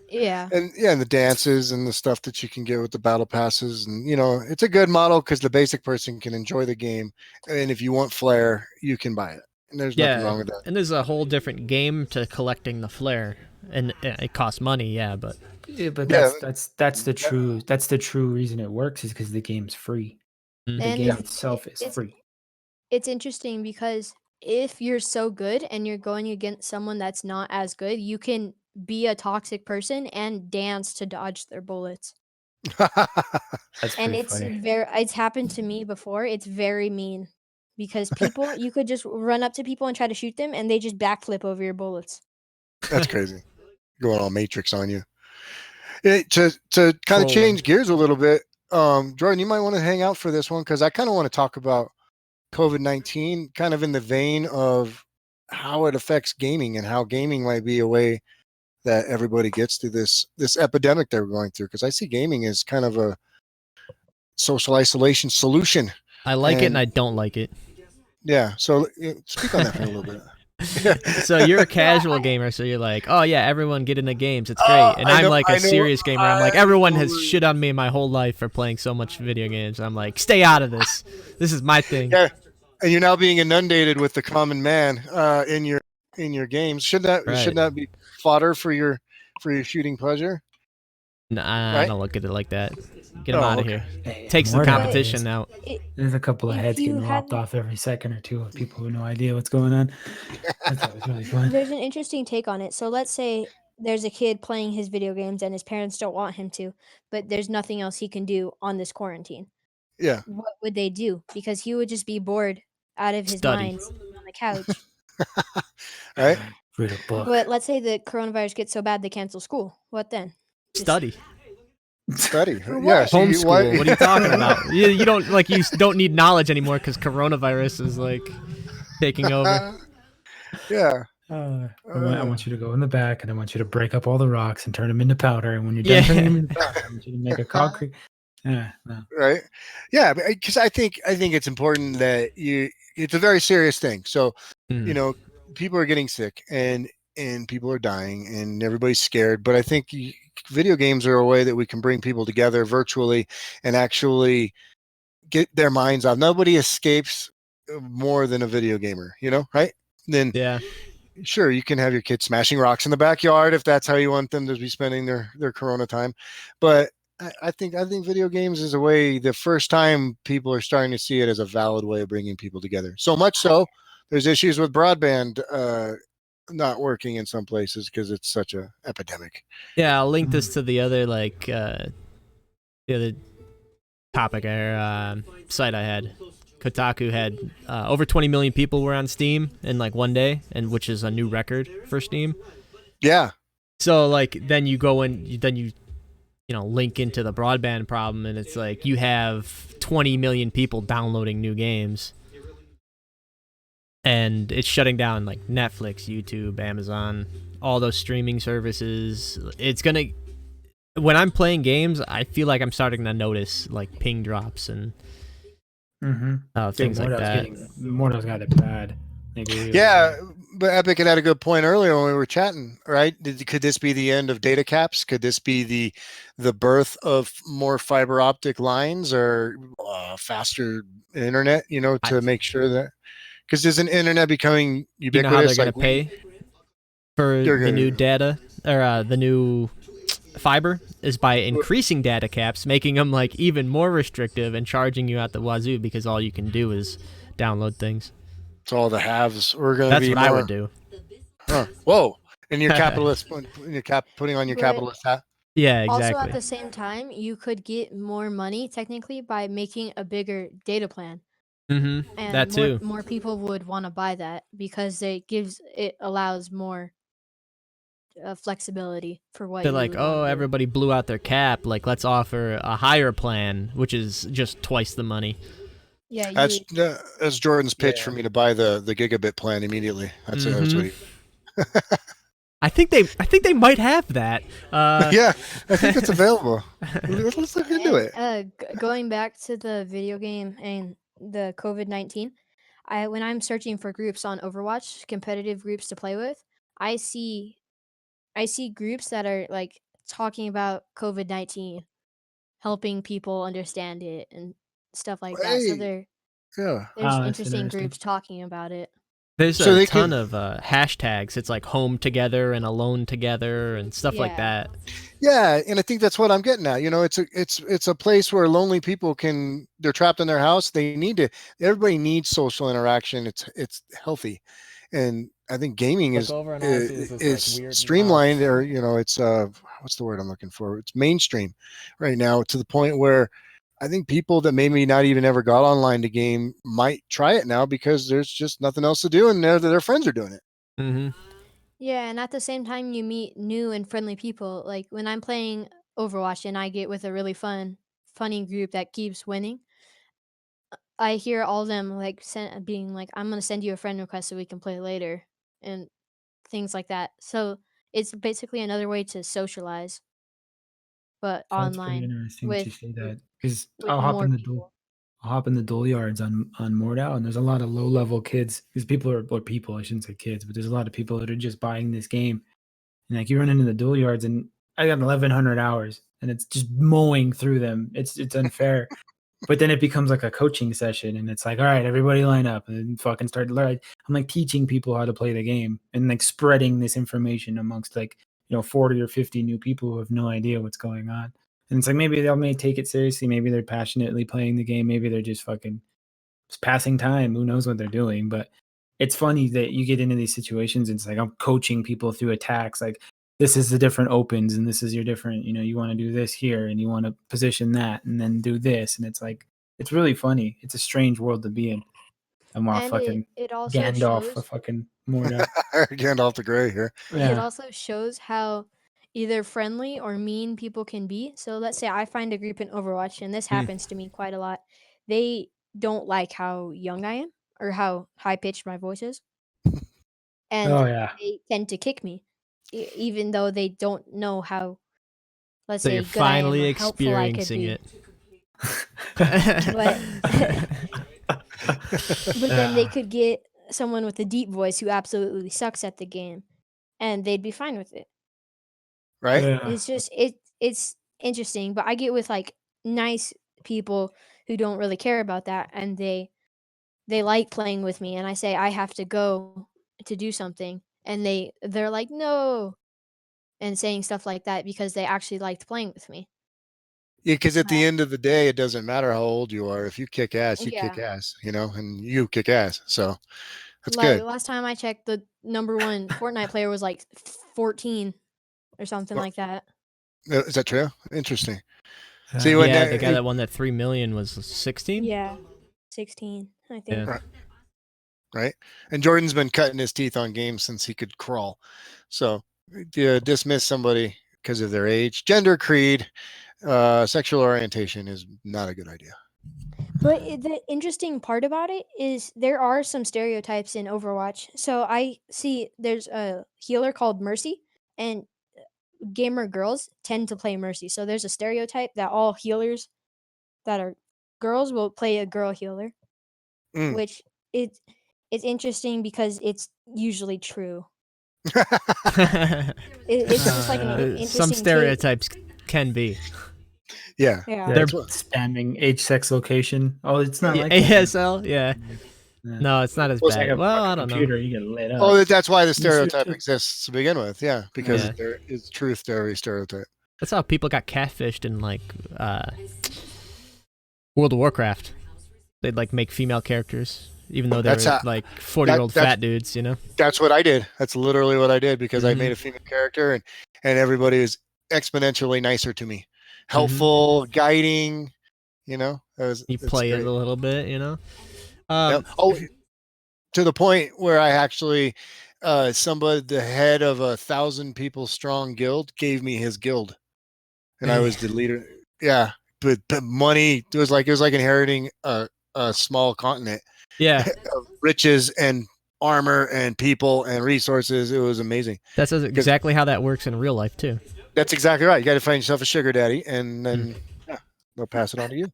Yeah. And yeah, and the dances and the stuff that you can get with the battle passes, and it's a good model because the basic person can enjoy the game, and if you want flair, you can buy it, and there's nothing wrong with that. And there's a whole different game to collecting the flare, and it costs money. Yeah, but Yeah, but Yeah. that's the true reason it works is because the game's free. Mm. The And game itself is it's- free. it's interesting because if you're so good and you're going against someone that's not as good, you can be a toxic person and dance to dodge their bullets. That's And pretty it's funny. it's happened to me before. It's very mean because people you could just run up to people and try to shoot them and they just backflip over your bullets. That's crazy. Going all Matrix on you. To kind of Trolling. change gears a little bit, Jordan, you might want to hang out for this one because I kind of want to talk about COVID-19, kind of in the vein of how it affects gaming and how gaming might be a way that everybody gets through this epidemic that we're going through. Because I see gaming as kind of a social isolation solution. I like it and And- I don't like it. Yeah. So speak on that for a little bit. So you're a casual gamer, so you're like, oh yeah, everyone get into games, it's great. And I I'm know- like I a know- serious gamer. I'm like, everyone has Absolutely. shit on me my whole life for playing so much video games. I'm like, stay out of this. This is my thing. Yeah. And you're now being inundated with the common man in your games. Should that Right. be fodder for your shooting pleasure? Nah, I Right? don't look at it like that. Get them Oh, out of okay. here. Hey, Takes the Mordau competition is- out. There's a couple of If heads you getting lopped hadn't- off every second or two of people who have no idea what's going on. I thought it was really fun. There's an interesting take on it. So let's say there's a kid playing his video games and his parents don't want him to, but there's nothing else he can do on this quarantine. Yeah. What would they do? Because he would just be bored out of his Study. mind sitting on the couch. Right? Read a book. But let's say the coronavirus gets so bad they cancel school. What then? Just- Study. Study. For Yeah. what? so you- Homeschool. why- What are you talking about? You don't like you don't need knowledge anymore because coronavirus is like taking over. Yeah. I want you to go in the back and I want you to break up all the rocks and turn them into powder. And when you're done turning them into powder, I want you to make a concrete. Yeah, no. Right. Yeah. Because I think it's important that it's a very serious thing. So Hmm. people are getting sick and people are dying and everybody's scared. But I think video games are a way that we can bring people together virtually and actually get their minds off. Nobody escapes more than a video gamer, right? Then Yeah. sure, you can have your kids smashing rocks in the backyard if that's how you want them to be spending their Corona time. But I think video games is a way. The first time people are starting to see it as a valid way of bringing people together. So much so, there's issues with broadband not working in some places because it's such a epidemic. Yeah, I'll link this to the other the other topic or site I had. Kotaku had over 20 million people were on Steam in like one day, and which is a new record for Steam. Yeah, So like then you go in, then you link into the broadband problem, and it's like you have 20 million people downloading new games, and it's shutting down like Netflix, YouTube, Amazon, all those streaming services. It's gonna when I'm playing games, I feel like I'm starting to notice like ping drops and things like that. Mordau's got it bad. Like, really yeah. bad. But Epic had a good point earlier when we were chatting, right? Could this be the end of data caps? Could this be the birth of more fiber optic lines or faster internet? To make sure that because isn't internet becoming You know ubiquitous? how they're gonna pay for They're the gonna- new data or the new fiber is by increasing data caps, making them like even more restrictive and charging you at the wazoo because all you can do is download things. So all the halves we're going to That's be what more. I would do. Huh. Whoa! And your capitalist, putting on your But capitalist hat. Yeah, also, exactly. at the same time, you could get more money technically by making a bigger data plan, Mm-hmm. and That too. more people would want to buy that because it allows more flexibility for what They're you like, would oh, want to do. everybody blew out their cap. Like, let's offer a higher plan, which is just twice the money. Yeah, That's Jordan's pitch Yeah. for me to buy the gigabit plan immediately. That's what he. I think they might have that. Yeah, I think it's available. Let's look into it. Going back to the video game and the COVID-19, when I'm searching for groups on Overwatch, competitive groups to play with, I see groups that are like talking about COVID-19, helping people understand it and stuff like that. So Hey, yeah. there's That's interesting interesting. groups talking about it. There's So a they ton could- of hashtags. It's like home together and alone together and stuff like Yeah. that. Yeah, and I think that's what I'm getting at. It's a place where lonely people they're trapped in their house. Everybody needs social interaction. It's healthy, and I think gaming Look is over and all I see is this, like, weird streamlined, mouse. or it's what's the word I'm looking for? It's mainstream right now to the point where I think people that maybe not even ever got online to game might try it now because there's just nothing else to do, and their friends are doing it. Mm-hmm. Yeah, and at the same time, you meet new and friendly people. Like when I'm playing Overwatch and I get with a really funny group that keeps winning, I hear all of them like being like, "I'm gonna send you a friend request so we can play later," and things like that. So it's basically another way to socialize, but That's pretty online interesting that you with say that because with more people. I'll hop in the dual yards on Mordau, and there's a lot of low level kids because people, I shouldn't say kids, but there's a lot of people that are just buying this game, and like you run into the dual yards, and I got 1,100 hours, and it's just mowing through them. It's unfair. But then it becomes like a coaching session, and it's like, all right, everybody line up and fucking start. I'm like teaching people how to play the game and like spreading this information amongst 40 or 50 new people who have no idea what's going on. And it's like maybe they may take it seriously, maybe they're passionately playing the game, maybe they're just fucking just passing time. Who knows what they're doing? But it's funny that you get into these situations. And it's like I'm coaching people through attacks, like this is the different opens and this is your different, you want to do this here and you want to position that and then do this. And it's like, it's really funny. It's a strange world to be in. And while And fucking it also Gandalf for shows fucking Mordor. Gandalf the Grey here. it Yeah. also shows how either friendly or mean people can be. So let's say I find a group in Overwatch, and this happens to me quite a lot. They don't like how young I am or how high pitched my voice is, and Oh yeah. they tend to kick me, even though they don't know how, let's So say, you're good I am finally or helpful I could experiencing be. it. But then they could get someone with a deep voice who absolutely sucks at the game, and they'd be fine with it. Right? Yeah. It's just it's interesting, but I get with like nice people who don't really care about that, and they like playing with me, and I say I have to go to do something, and they're like no, and saying stuff like that because they actually liked playing with me. Yeah, because at the But end of the day, it doesn't matter how old you are. If you kick ass, you kick yeah, ass, and you kick ass. So that's like good. last time I checked, the number one Fortnite player was like 14 or something Well, like that. is that true? Interesting. See, when Yeah, the guy that won that 3 million was 16. Yeah, 16, I think. Yeah. right? And Jordan's been cutting his teeth on games since he could crawl. So to dismiss somebody because of their age, gender, creed, sexual orientation is not a good idea. But the interesting part about it is there are some stereotypes in Overwatch. So I see there's a healer called Mercy, and gamer girls tend to play Mercy. So there's a stereotype that all healers that are girls will play a girl healer, Mm. which it's interesting because it's usually true. It's just like an interesting Some take. stereotypes can be. Yeah. Yeah. They're spamming age, sex, location. Oh, it's not like that. ASL, yeah. Yeah. No, it's not as Well, it's like bad. a Well, fucking I don't know. computer, you get lit up. Oh, that's why the You shoot stereotype too. exists to begin with. Yeah, because Yeah. there is truth to every stereotype. That's how people got catfished in like World of Warcraft. They'd like make female characters, even though they That's were how- like 40-year-old that's- fat dudes, you know? That's what I did. That's literally what I did because I Mhm. made a female character and everybody was exponentially nicer to me, helpful, guiding. You know, You it's play it great. a little bit, you know? Yep. Oh, to the point where I actually, the head of 1,000 people strong guild gave me his guild, and I was the leader. Yeah, but money it was like inheriting a small continent Yeah, of riches and armor and people and resources. It was amazing. that's exactly how that works in real life too. That's exactly right. You got to find yourself a sugar daddy, and then they'll pass it on to you.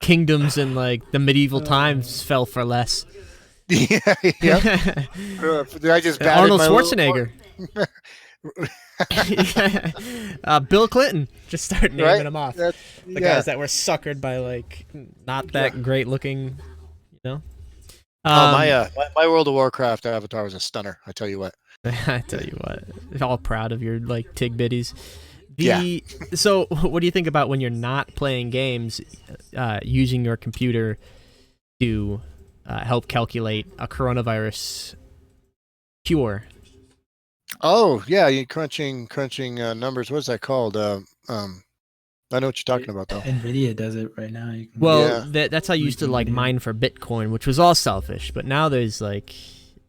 Kingdoms in like the medieval times fell for less. Yeah. I just batted Arnold my little- Schwarzenegger. Bill Clinton. Just start naming Right? them off. That's- The guys that were suckered by like not that great looking, you know. My World of Warcraft avatar was a stunner. I tell you what. I tell you what, all proud of your like tig bitties. Yeah. So, what do you think about when you're not playing games, using your computer to help calculate a coronavirus cure? Oh yeah, you crunching numbers. What's that called? I know what you're talking about though. Nvidia does it right now. You can, Well, Yeah. that's how you used to like Nvidia. mine for Bitcoin, which was all selfish. But now there's like,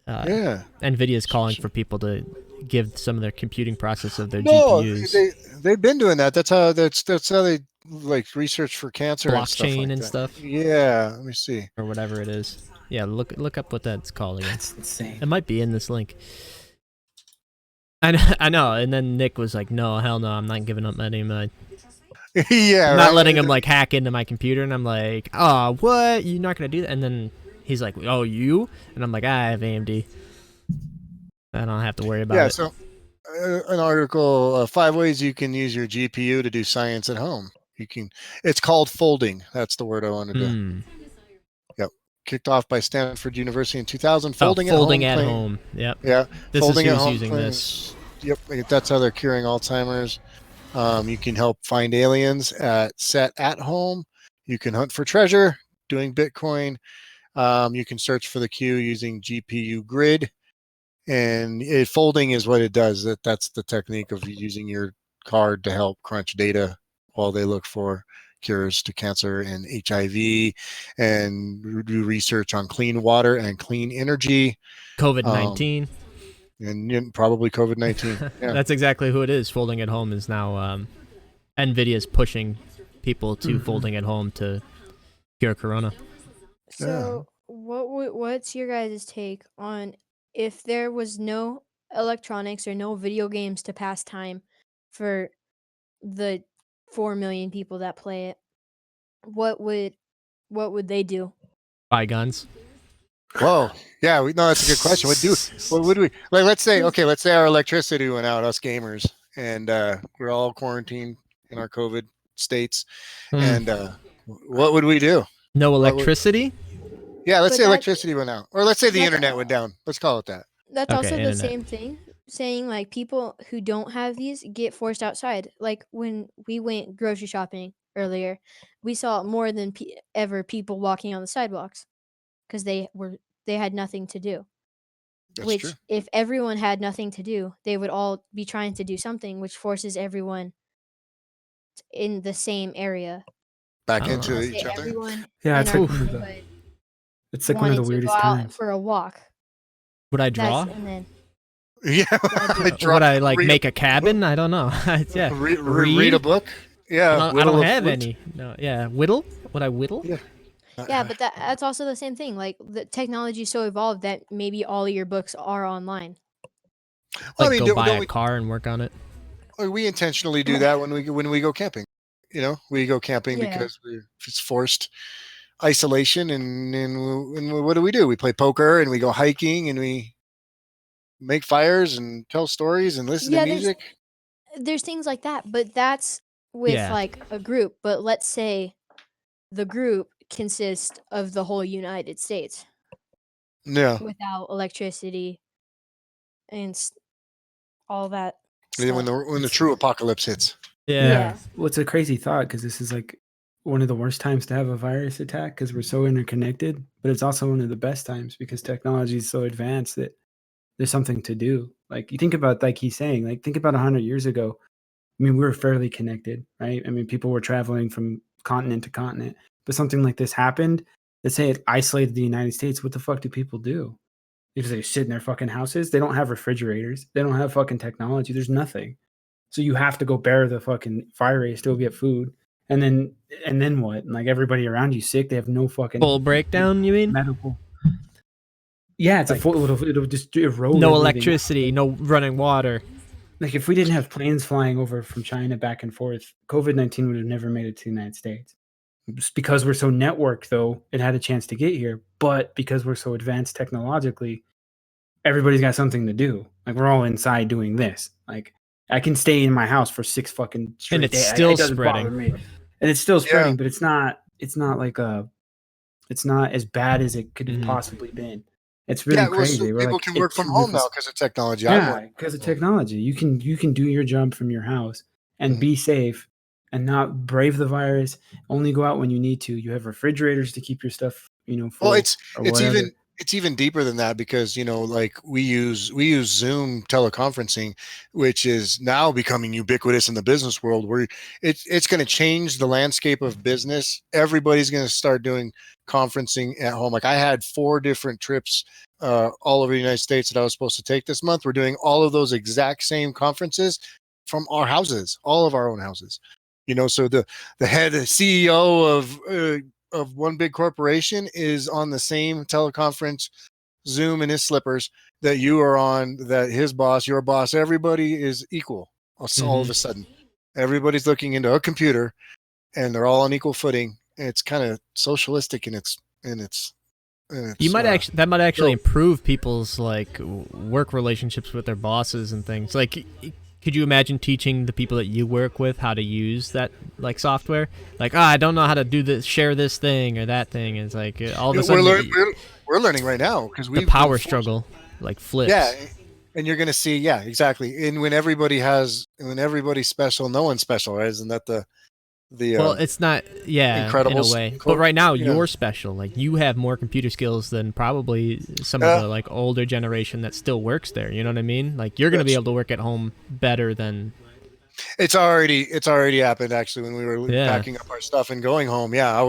Yeah. Nvidia's calling for people to give some of their computing process of their No, GPUs, they've been doing that. That's how they like research for cancer blockchain and and stuff, stuff. Yeah. Let me see. or whatever it is. Yeah, look up what that's called again. that's insane. It might be in this link. I know. And then Nick was like, "No, hell no, I'm not giving up any of my. Yeah. I'm not right? letting him like hack into my computer." And I'm like, "Oh, what? You're not gonna do that?" And then he's like, "Oh, you?" And I'm like, "I have AMD. I don't have to worry about Yeah. it." So, an article: 5 ways you can use your GPU to do science at home. It's called folding. That's the word I wanted to. Hmm. Kicked off by Stanford University in 2000. Oh, Folding at playing- home. Yep. Yeah. This folding is at who's home using playing- this. Yep, that's how they're curing Alzheimer's. You can help find aliens set at home. You can hunt for treasure doing Bitcoin. You can search for the queue using GPU grid, and folding is what it does. That's the technique of using your card to help crunch data while they look for cures to cancer and HIV, and do research on clean water and clean energy, COVID-19. and probably COVID-19. Yeah. That's exactly who it is. Folding at home is now Nvidia's pushing people to folding at home to cure corona. So, what's your guys' take on if there was no electronics or no video games to pass time for the 4 million people that play it? What would they do? Buy guns. Whoa. Yeah, no, that's a good question. What would we like? Let's say our electricity went out, us gamers, and we're all quarantined in our COVID states. Hmm. And what would we do? No would- electricity? Yeah, let's But say that- electricity went out, or let's say the That's- internet went down. Let's call it that. That's Okay, also the internet. same thing, saying like people who don't have these get forced outside. Like when we went grocery shopping earlier, we saw more than ever people walking on the sidewalks because they had nothing to do. That's Which, true. if everyone had nothing to do, they would all be trying to do something, which forces everyone in the same area. Back I don't into know. Say each other. everyone Yeah, in it's our like, neighborhood it's like one of the wanted to weirdest go out times. for a walk. Would I draw? And then Yeah. Would I like read make a cabin? I don't know. Yeah. read a book? Yeah. I whittle don't a have flute? any. No. Yeah. Whittle? Would I whittle? Yeah. yeah, but that's also the same thing. Like the technology is so evolved that maybe all your books are online. Well, Like go buy don't a car and work on it. we intentionally do that when we go camping. You know, we go camping Yeah. because it's forced isolation, and what do? We play poker, and we go hiking, and we make fires and tell stories and listen Yeah, to music. There's things like that, but that's with Yeah. like a group. But let's say the group consists of the whole United States Yeah. without electricity and all that when the true apocalypse hits. Yeah. Well, it's a crazy thought because this is like one of the worst times to have a virus attack because we're so interconnected, but it's also one of the best times because technology is so advanced that there's something to do. Like you think about, like he's saying, like think about 100 years ago. I mean, we were fairly connected, right? I mean, people were traveling from continent to continent, but something like this happened. Let's say it isolated the United States. What the fuck do people do? Because they sit in their fucking houses. They don't have refrigerators. They don't have fucking technology. There's nothing. So you have to go bear the fucking virus to go get food. And then what? And like everybody around you sick. They have no fucking Full breakdown, you mean? medical. Yeah, it's Like, a full. It'll just erode. No everything. electricity, no running water. Like if we didn't have planes flying over from China back and forth, COVID-19 would have never made it to the United States. Just because we're so networked, though, it had a chance to get here. But because we're so advanced technologically, everybody's got something to do. Like we're all inside doing this. Like I can stay in my house for 6 fucking straight And it's days. still It doesn't bother spreading. me. And it's still spreading, but it's not like it's not as bad as it could have possibly been. It's really crazy. So people can work from home now because of technology. Yeah, because of technology. You can do your job from your house and be safe and not brave the virus. Only go out when you need to. You have refrigerators to keep your stuff, full. Well, it's even deeper than that because like we use Zoom teleconferencing, which is now becoming ubiquitous in the business world, where it's going to change the landscape of business. Everybody's going to start doing conferencing at home. Like I had 4 different trips all over the United States that I was supposed to take this month. We're doing all of those exact same conferences from our houses, all of our own houses. So the head CEO of one big corporation is on the same teleconference Zoom in his slippers that you are on, that his boss, your boss, everybody is equal. All of a sudden, everybody's looking into a computer and they're all on equal footing. And it's kind of socialistic in its You might that might actually improve people's like work relationships with their bosses and things. Like, could you imagine teaching the people that you work with how to use that like software? Like, I don't know how to do this, share this thing or that thing. It's like all of a sudden we're learning right now because the power struggle like flips. Yeah, and you're gonna see, exactly. And when everybody's special, no one's special, right? Isn't that the well, it's not, in a way. But right now, you're special. Like you have more computer skills than probably some of the like older generation that still works there. You know what I mean? Like you're gonna be able to work at home better than. It's already happened actually when we were packing up our stuff and going home. Yeah,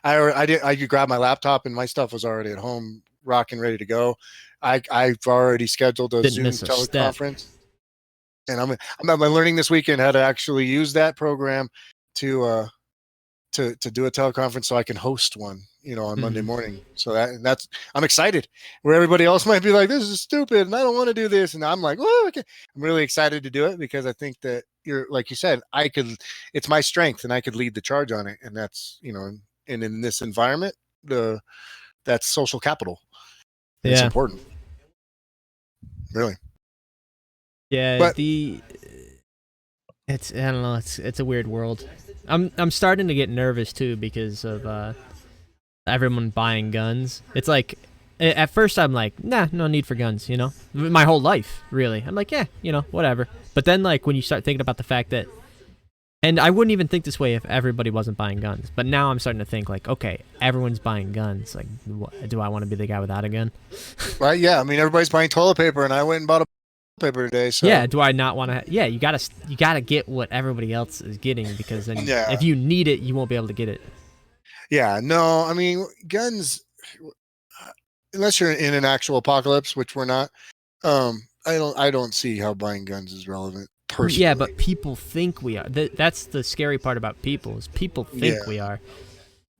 I could grab my laptop and my stuff was already at home, rocking, ready to go. I've already scheduled a Zoom teleconference, and I'm learning this weekend how to actually use that program to do a teleconference so I can host one, on Monday morning. So that's I'm excited. Where everybody else might be like, this is stupid and I don't want to do this, and I'm like, oh, okay. I'm really excited to do it because I think that you're, like you said, it's my strength and I could lead the charge on it, and that's and in this environment, that's social capital. It's important. Really. Yeah, but it's, I don't know, it's a weird world. I'm starting to get nervous too because of everyone buying guns. It's like at first I'm like, nah, no need for guns, my whole life, really. I'm like, yeah, whatever. But then like when you start thinking about the fact that, and I wouldn't even think this way if everybody wasn't buying guns, but now I'm starting to think like, okay, everyone's buying guns. Like, do I want to be the guy without a gun? Right? Yeah. I mean, everybody's buying toilet paper, and I went and bought a paper today. So yeah, do I not want to? Yeah, you gotta get what everybody else is getting, because then if you need it, you won't be able to get it. Yeah, no, I mean guns. Unless you're in an actual apocalypse, which we're not, I don't see how buying guns is relevant personally. Yeah, but people think we are. That's the scary part about people, is people think we are.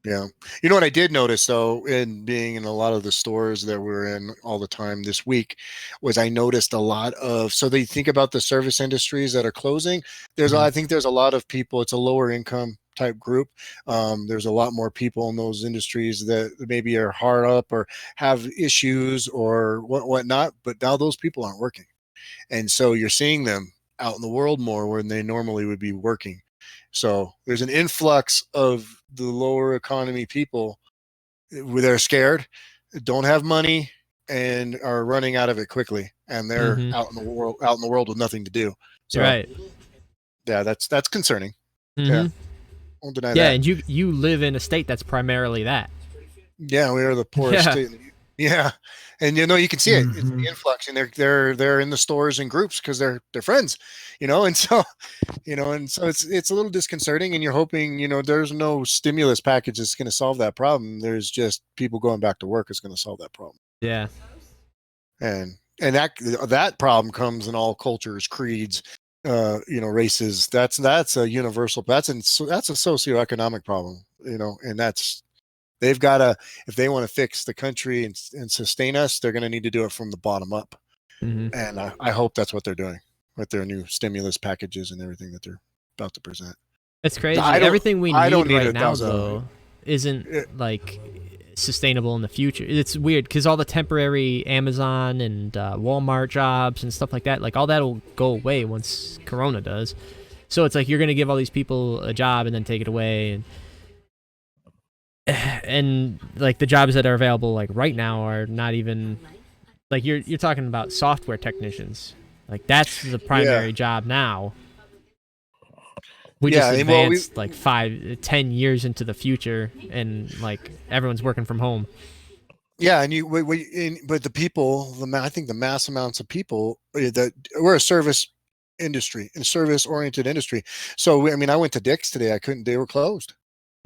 Yeah. You know what I did notice, though, in being in a lot of the stores that we're in all the time this week, was I noticed a lot of, so they think about the service industries that are closing. I think there's a lot of people, it's a lower income type group. There's a lot more people in those industries that maybe are hard up or have issues or whatnot, but now those people aren't working. And so you're seeing them out in the world more when they normally would be working. So there's an influx of the lower economy people where they're scared, don't have money, and are running out of it quickly, and they're Mhm. out in the world with nothing to do. So Right. yeah, that's concerning. Yeah, Mhm. won't deny Yeah, that. and you live in a state that's primarily that. Yeah, we are the poorest Yeah. state. Yeah, and you can see it. It's Mhm. the influx, and they're in the stores in groups because they're friends, and so it's a little disconcerting. And you're hoping there's no stimulus package that's going to solve that problem. There's just people going back to work is going to solve that problem. Yeah. And that problem comes in all cultures, creeds, races. That's a universal. That's a socioeconomic problem. And they've got to, if they want to fix the country and sustain us, they're going to need to do it from the bottom up. Mhm. And I hope that's what they're doing with their new stimulus packages and everything that they're about to present. It's crazy. I don't- Everything we I don't need need right now, $1,000. though, isn't like sustainable in the future. It's weird because all the temporary Amazon and Walmart jobs and stuff like that, like all that'll go away once Corona does. So it's like you're gonna give all these people a job and then take it away, and like the jobs that are available like right now are not even like you're talking about software technicians. Like that's the primary job now. We just Yeah, well, advanced like 5-10 years into the future, and like everyone's working from home. Yeah, and but the people, I think the mass amounts of people that we're a service industry, a service-oriented industry. So I mean, I went to Dick's today. I couldn't; they were closed.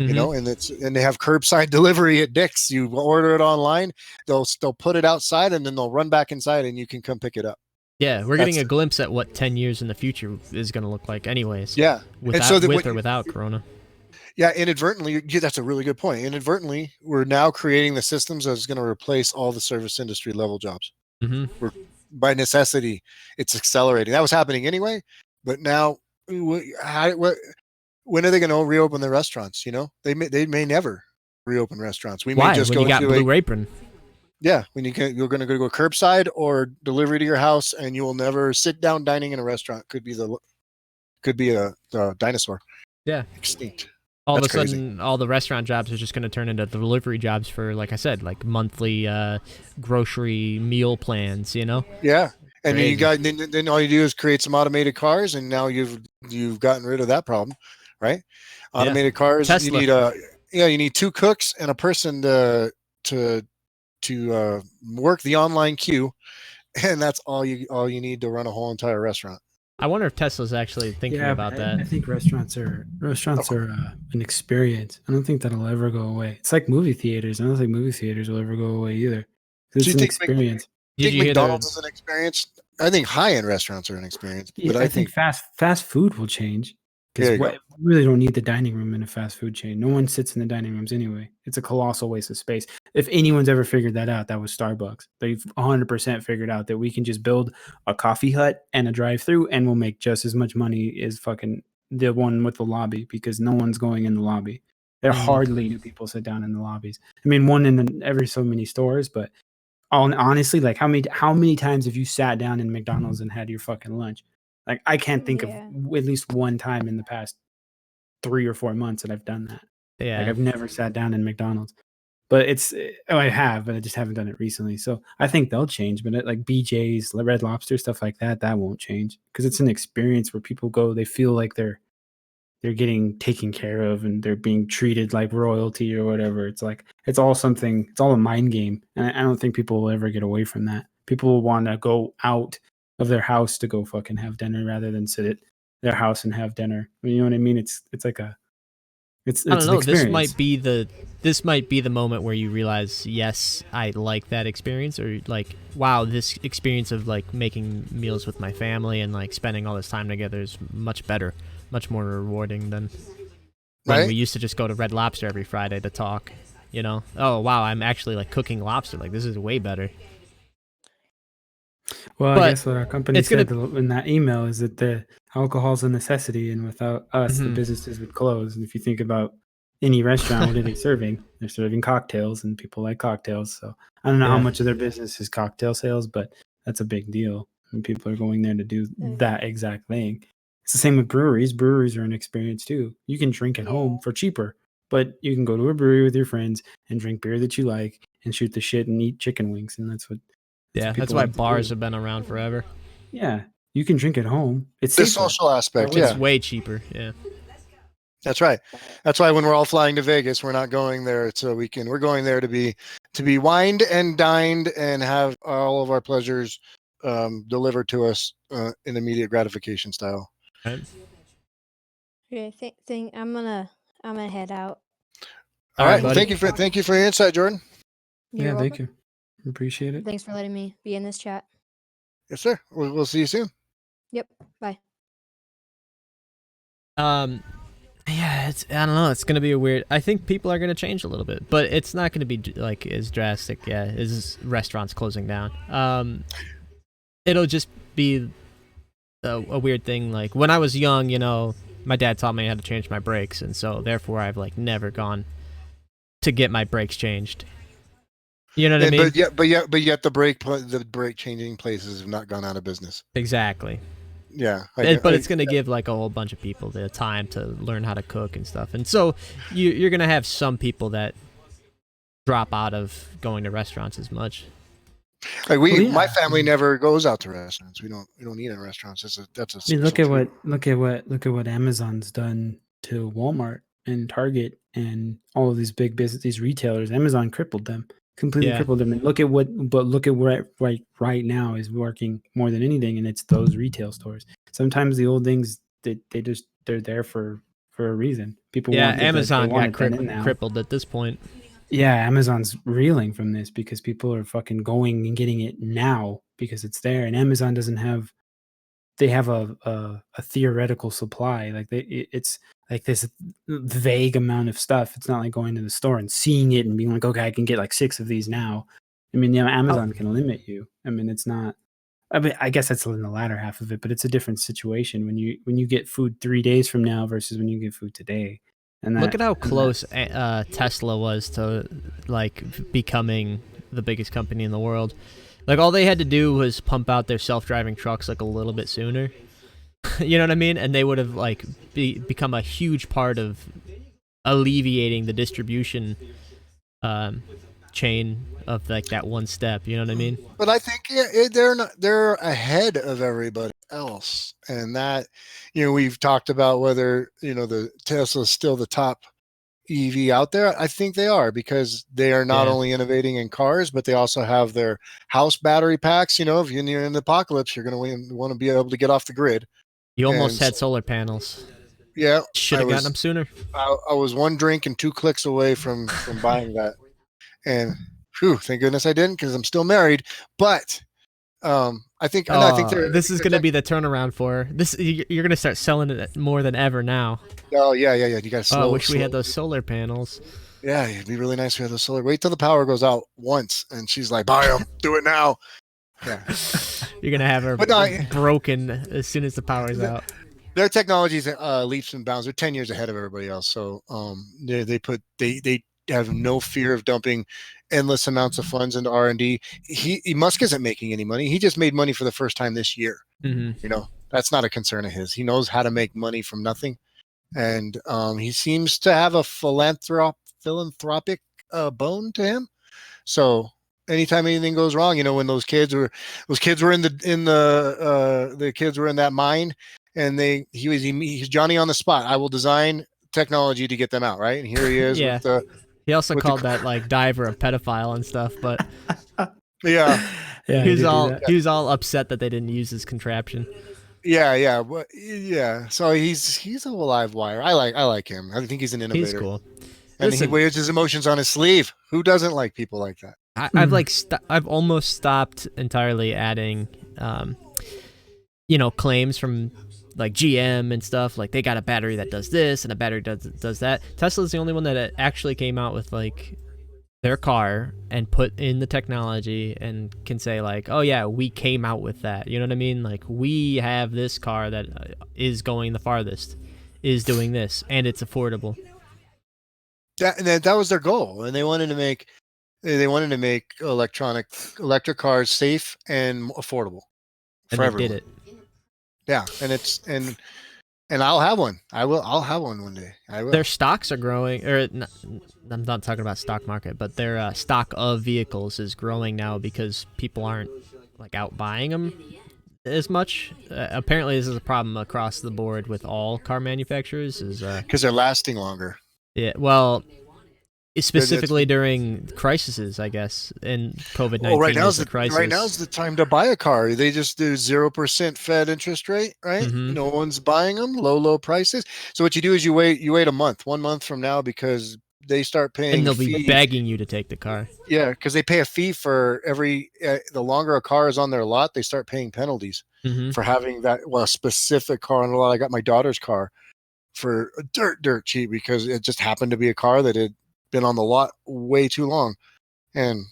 Mhm. And they have curbside delivery at Dick's. You order it online, they'll put it outside, and then they'll run back inside, and you can come pick it up. Yeah, we're That's getting a glimpse at what 10 years in the future is going to look like, anyways. Yeah, Without, and so with or without Corona. Yeah, inadvertently, that's a really good point. Inadvertently, we're now creating the systems that's going to replace all the service industry level jobs. Mm-hmm. By necessity, it's accelerating. That was happening anyway, but now, when are they going to reopen the restaurants? They may never reopen restaurants. We Why? may just when go you got into Blue Apron. Yeah, when you're going to go curbside or delivery to your house, and you will never sit down dining in a restaurant. Could be a dinosaur. Yeah. Extinct. All That's of a sudden, crazy. all the restaurant jobs are just going to turn into delivery jobs for, like I said, like monthly grocery meal plans. Yeah, and Crazy. then all you do is create some automated cars, and now you've gotten rid of that problem, right? Automated cars. Tesla. You need 2 cooks and a person to work the online queue, and that's all you need to run a whole entire restaurant. I wonder if Tesla's actually thinking about that. I think restaurants are an experience. I don't think that'll ever go away. It's like movie theaters. I don't think movie theaters will ever go away either. Do It's you an think experience. Did you hear McDonald's is an experience? I think high-end restaurants are an experience, Yeah, but I think fast food will change There because you go. we really don't need the dining room in a fast food chain. No one sits in the dining rooms anyway. It's a colossal waste of space. If anyone's ever figured that out, that was Starbucks. They've 100% figured out that we can just build a coffee hut and a drive-through, and we'll make just as much money as fucking the one with the lobby because no one's going in the lobby. There hardly do people sit down in the lobbies. I mean, one in every so many stores, but honestly, like how many times have you sat down in McDonald's and had your fucking lunch? Like I can't think of at least one time in the past 3 or 4 months that I've done that. Yeah. Like I've never sat down in McDonald's, but I have, but I just haven't done it recently. So I think they'll change, but like BJ's, Red Lobster, stuff like that won't change because it's an experience where people go, they feel like they're getting taken care of and they're being treated like royalty or whatever. It's like it's all a mind game, and I don't think people will ever get away from that. People will want to go out of their house to go fucking have dinner rather than sit at their house and have dinner. You know what I mean? It's like it's I don't know. an experience. This might be the moment where you realize, yes, I like that experience, or like, wow, this experience of like making meals with my family and like spending all this time together is much better, much more rewarding than when we used to just go to Red Lobster every Friday to talk. Oh wow, I'm actually like cooking lobster. Like this is way better. Well, But I guess what our company said in that email is that the alcohol's a necessity, and without us, the businesses would close. And if you think about any restaurant, what are they serving? They're serving cocktails, and people like cocktails. So I don't know how much of their business is cocktail sales, but that's a big deal. And people are going there to do that exact thing. It's the same with breweries. Breweries are an experience too. You can drink at home for cheaper, but you can go to a brewery with your friends and drink beer that you like and shoot the shit and eat chicken wings, and that's what. Yeah, that's people why like to bars do. have been around forever. Yeah, you can drink at home. It's The safer. social aspect, It's yeah. way cheaper. Yeah. That's right. That's why when we're all flying to Vegas, we're not going there so we can. We're going there to be wined and dined and have all of our pleasures delivered to us in immediate gratification style. Right. Okay, I'm gonna head out. All All right. right, Well, buddy. thank you for your insight, Jordan. You're Yeah, welcome. thank you. Appreciate it. Thanks for letting me be in this chat. Yes, sir. We'll see you soon. Yep. Bye. Yeah, I don't know. It's gonna be a weird. I think people are gonna change a little bit, but it's not gonna be like as drastic. Yeah, as restaurants closing down. It'll just be a weird thing. Like when I was young, my dad taught me how to change my brakes, and so therefore I've like never gone to get my brakes changed. You know what I mean? But yet the brake changing places have not gone out of business. Exactly. Yeah, But it's going to give like a whole bunch of people the time to learn how to cook and stuff. And so you're going to have some people that drop out of going to restaurants as much. like yeah. my family never goes out to restaurants. We don't eat in restaurants. That's a I mean, look at what Amazon's done to Walmart and Target and all of these big business, these retailers. Amazon crippled them, completely Yeah. crippled them. And look at what right now is working more than anything, and it's those retail stores. Sometimes the old things they're there for a reason. People Yeah, want it, Amazon they want got it then and now. crippled at this point. Yeah, Amazon's reeling from this because people are fucking going and getting it now because it's there, and Amazon doesn't have. They have a theoretical supply. Like it's like this vague amount of stuff. It's not like going to the store and seeing it and being like, okay, I can get like 6 of these now. I mean, Amazon can limit you. I mean, it's not. I mean, I guess that's in the latter half of it, but it's a different situation when you get food 3 days from now versus when you get food today. And Look at how close Tesla was to like becoming the biggest company in the world. Like all they had to do was pump out their self-driving trucks like a little bit sooner. You know what I mean? And they would have like become a huge part of alleviating the distribution chain of like that one step. You know what I mean? But I think they're ahead of everybody else, and that we've talked about whether the Tesla is still the top EV out there. I think they are because they are not only innovating in cars, but they also have their house battery packs. If you're in the apocalypse, you're going to want to be able to get off the grid. You almost had solar panels. Yeah, should have gotten them sooner. I was 1 drink and 2 clicks away from buying that, and thank goodness I didn't because I'm still married. But I think this is going to be the turnaround for this. You're going to start selling it more than ever now. Oh yeah. You got to slow. I wish we had those solar panels. Yeah, it'd be really nice if we had those solar. Wait till the power goes out once, and she's like, "Buy them, do it now." Yeah, you're gonna have her broken as soon as the power's out. Their technology's leaps and bounds. They're 10 years ahead of everybody else. So they have no fear of dumping endless amounts of funds into R&D. Musk isn't making any money. He just made money for the first time this year. Mm-hmm. That's not a concern of his. He knows how to make money from nothing, and he seems to have a philanthropic bone to him. So anytime anything goes wrong, when those kids were in the kids were in that mine, and he's Johnny on the spot. I will design technology to get them out, right? And here he is. Yeah. He also called that like diver a pedophile and stuff, but yeah, he was all upset that they didn't use his contraption. Yeah. So he's a live wire. I like him. I think he's an innovator. He's cool. And he wears his emotions on his sleeve. Who doesn't like people like that? I've almost stopped entirely adding, claims from like GM and stuff. Like they got a battery that does this and a battery does that. Tesla's the only one that actually came out with like their car and put in the technology and can say like, oh yeah, we came out with that. You know what I mean? Like we have this car that is going the farthest, is doing this, and it's affordable. That was their goal, and they wanted to make electric cars safe and affordable for everyone. They did it. Yeah, and And I'll have one. I'll have one day. I will. Their stocks are growing, I'm not talking about stock market, but their stock of vehicles is growing now because people aren't like out buying them as much. Apparently, this is a problem across the board with all car manufacturers. Is Because they're lasting longer. yeah, well, specifically during crises, I guess, and COVID-19 Well, right now is the crisis. right now is the time to buy a car. They just do 0% Fed interest rate, right? Mhm. No one's buying them, low prices. So what you do is you wait a month, 1 month from now, because they start paying and they'll fees. be begging you to take the car. Yeah, because they pay a fee for every the longer a car is on their lot, they start paying penalties Mhm. for having that specific car on the lot. I got my daughter's car for dirt cheap because it just happened to be a car that had been on the lot way too long. And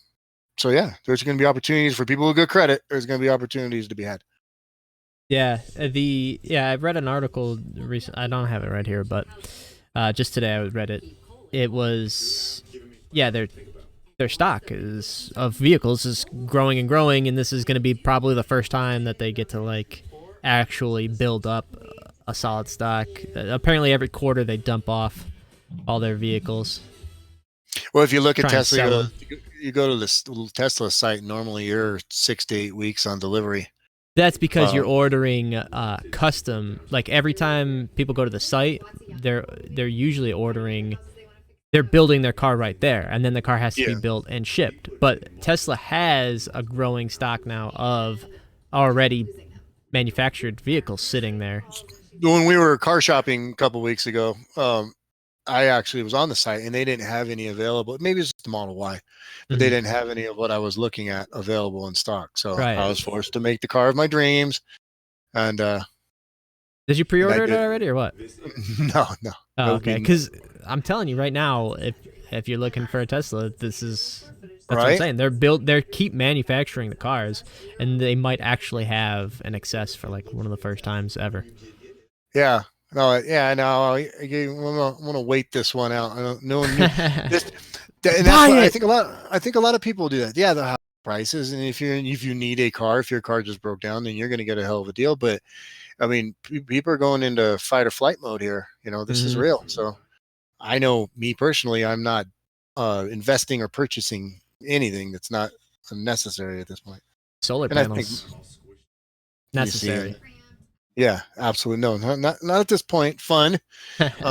so yeah, there's going to be opportunities for people with good credit. There's going to be opportunities to be had. Yeah, I've read an article recently. I don't have it right here, but just today I read it. It was their stock is of vehicles is growing and growing, and this is going to be probably the first time that they get to like actually build up a solid stock. Apparently, every quarter they dump off all their vehicles. Well, if you look at Try and sell Tesla, you go to this Tesla site. Normally, you're 6 to 8 weeks on delivery. That's because you're ordering custom. Like every time people go to the site, they're usually ordering. They're building their car right there, and then the car has to be built and shipped. But Tesla has a growing stock now of already manufactured vehicles sitting there. When we were car shopping a couple weeks ago, I actually was on the site and they didn't have any available. Maybe it's the Model Y, but they didn't have any of what I was looking at available in stock. So I was forced to make the car of my dreams. And did you pre-order it already or what? No. Oh, okay. Because I'm telling you right now, if you're looking for a Tesla, that's what I'm saying. They keep manufacturing the cars, and they might actually have an excess for like one of the first times ever. Yeah. No. Yeah. No. I want to wait this one out. I don't know. I think a lot of people do that. Yeah, they'll have prices, and if you need a car, if your car just broke down, then you're going to get a hell of a deal. But I mean, people are going into fight or flight mode here. This is real. So I know me personally, I'm not investing or purchasing anything that's not necessary at this point. Solar panels necessary. Yeah, absolutely. No, not at this point. Fun,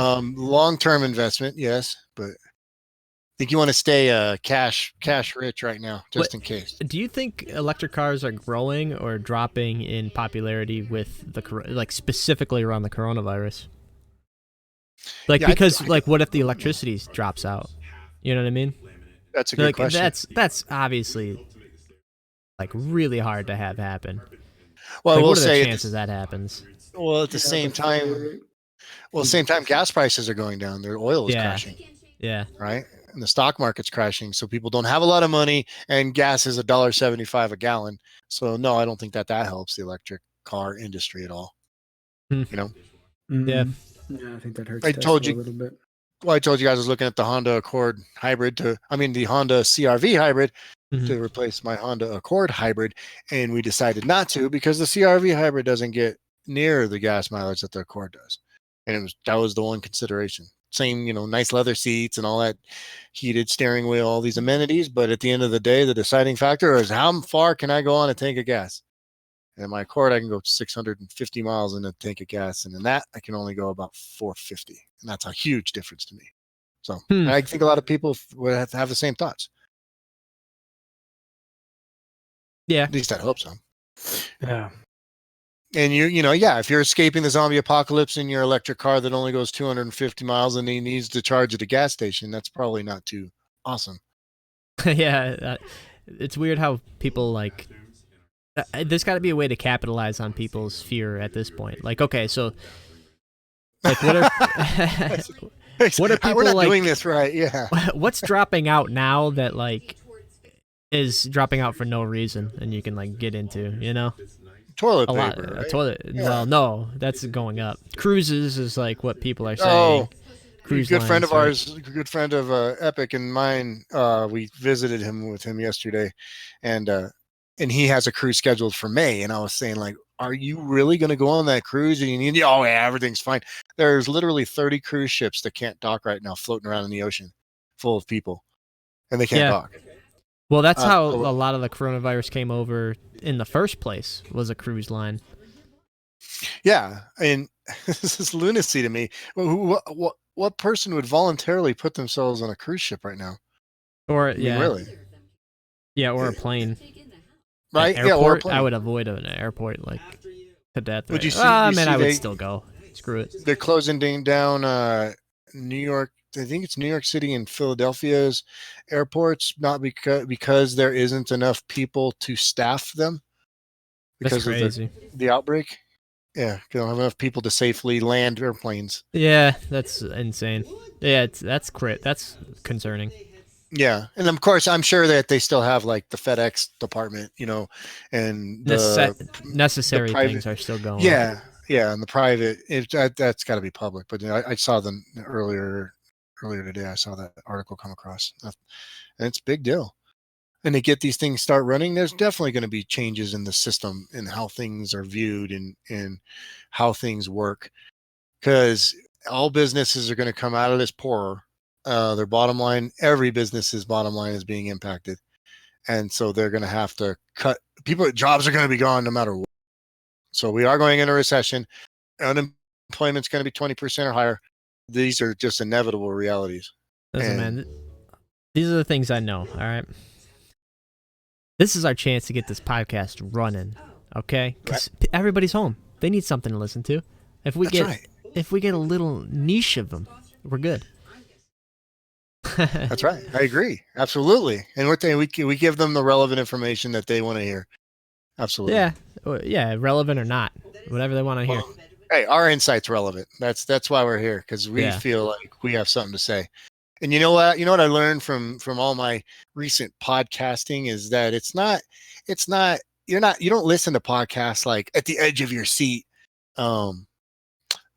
long-term investment, yes, but I think you want to stay cash rich right now, just in case. Do you think electric cars are growing or dropping in popularity with specifically around the coronavirus? Because what if the electricity drops out? You know what I mean? That's a good question. That's obviously like really hard to have happen. Well, what are the chances that happens? Well, at the same time, gas prices are going down. Their oil is crashing. Yeah. Right. And the stock market's crashing, so people don't have a lot of money, and gas is $1.75 a gallon. So no, I don't think that helps the electric car industry at all. Yeah. Yeah, I think that hurts. I told you a little bit. Well, I told you guys I was looking at the Honda Accord hybrid the Honda CRV hybrid to replace my Honda Accord hybrid, and we decided not to because the CRV hybrid doesn't get near the gas mileage that the Accord does, and that was the one consideration. Same, nice leather seats and all that, heated steering wheel, all these amenities. But at the end of the day, the deciding factor is how far can I go on a tank of gas? And in my Accord, I can go 650 miles in a tank of gas. And in that, I can only go about 450. And that's a huge difference to me. So I think a lot of people would have to have the same thoughts. Yeah. At least I hope so. Yeah. And if you're escaping the zombie apocalypse in your electric car that only goes 250 miles and he needs to charge at a gas station, that's probably not too awesome. Yeah. It's weird how people there's got to be a way to capitalize on people's fear at this point. Okay, so what are people we're not doing this right? Yeah. What's dropping out now that is dropping out for no reason and you can get into, Toilet paper. Right? Toilet. Yeah. Well, no, that's going up. Cruises is what people are saying. Oh, Cruise good lines, friend of ours, good friend of Epic and mine. We visited with him yesterday, and he has a cruise scheduled for May. And I was saying are you really going to go on that cruise? And you need, oh yeah, everything's fine. There's literally 30 cruise ships that can't dock right now, floating around in the ocean, full of people, and they can't Yeah. dock. Well, that's how So- a lot of the coronavirus came over in the first place, was a cruise line. Yeah, and this is lunacy to me. What person would voluntarily put themselves on a cruise ship right now? Or I mean, yeah, really, yeah, or a plane. right? An Yeah, or a airport, plane. I would avoid an airport like to death. Would you see- I you mean, see I would they- still go. Screw it. They're closing down New York. I think it's New York City and Philadelphia's airports, not because there isn't enough people to staff them That's because of crazy. the outbreak. Yeah, they don't have enough people to safely land airplanes. Yeah, that's insane. Yeah, that's concerning. Yeah, and of course, I'm sure that they still have like the FedEx department, and Necessary private- things are still going. yeah, and the private that's got to be public. But I saw them earlier today. I saw that article come across, and it's a big deal. And to get these things start running, there's definitely going to be changes in the system and how things are viewed and how things work, because all businesses are going to come out of this poorer. Their bottom line, every business's bottom line is being impacted. And so they're going to have to cut jobs are going to be gone no matter what. So we are going into a recession. Unemployment's going to be 20% or higher. These are just inevitable realities. Listen, And- man, these are the things I know. All right, this is our chance to get this podcast running. Okay, because everybody's home. They need something to listen to. If we get a little niche of them, we're good. That's right. I agree. Absolutely. And we give them the relevant information that they want to hear. Absolutely. Yeah, relevant or not, whatever they want to hear. Well, hey, our insight's relevant. That's why we're here, because we Yeah. feel like we have something to say. And you know what? You know what I learned from all my recent podcasting is that you don't listen to podcasts like at the edge of your seat.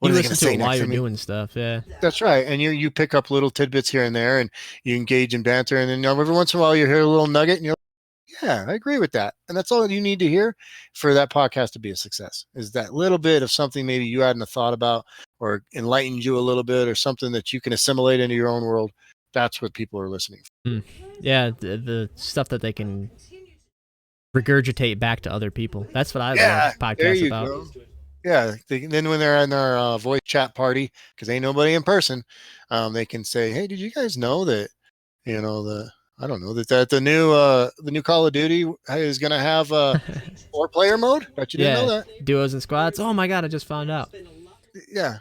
What You are they listen gonna to say it while next? you're I mean, doing stuff. Yeah, that's right. And you pick up little tidbits here and there, and you engage in banter, and then every once in a while you hear a little nugget, and you're like, yeah, I agree with that. And that's all you need to hear for that podcast to be a success, is that little bit of something maybe you hadn't thought about or enlightened you a little bit, or something that you can assimilate into your own world. That's what people are listening for. yeah, the stuff that they can regurgitate back to other people. That's what I Yeah, love there podcasts you about. go. Yeah, then when they're in their voice chat party, because ain't nobody in person, they can say, "Hey, did you guys know that? I don't know that the new Call of Duty is going to have a 4-player mode. Bet you didn't know that. Duos and squads. Oh my god, I just found out. Yeah,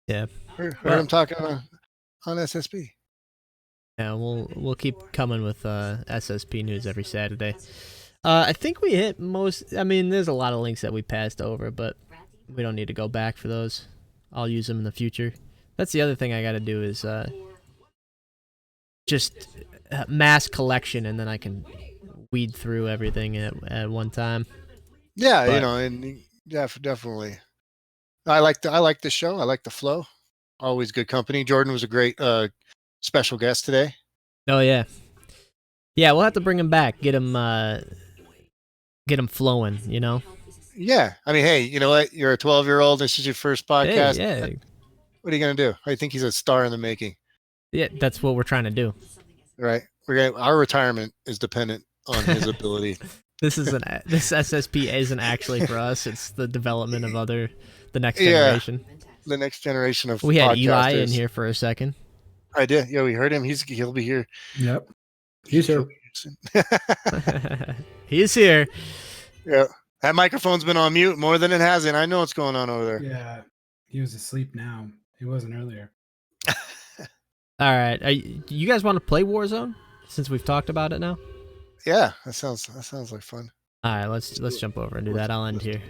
Yeah, heard Well- him talking on SSP. yeah. We'll keep coming with SSP news every Saturday. I think we hit most. I mean, there's a lot of links that we passed over, but we don't need to go back for those. I'll use them in the future. That's the other thing I got to do is just mass collection, and then I can weed through everything at one time. Yeah, But- and definitely. I like the show. I like the flow. Always good company. Jordan was a great special guest today. Oh yeah, yeah. We'll have to bring him back. Get him flowing. You know. Yeah, I mean, hey, you know what? You're a 12-year-old. This is your first podcast. Hey, yeah, What are you gonna do? I think he's a star in the making. yeah. That's what we're trying to do. Right? Our retirement is dependent on his ability. This SSP isn't actually for us. It's the development of the next Yeah. generation. The next generation of We had Eli in podcasters. here for a second. I did. Yeah, we heard him. He'll be here. Yep. He's here. He is here. Yeah. That microphone's been on mute more than it hasn't. I know what's going on over there. Yeah. He was asleep now. He wasn't earlier. All right. Do you guys want to play Warzone since we've talked about it now? Yeah, that sounds like fun. All right. Let's jump over and do that. I'll end here.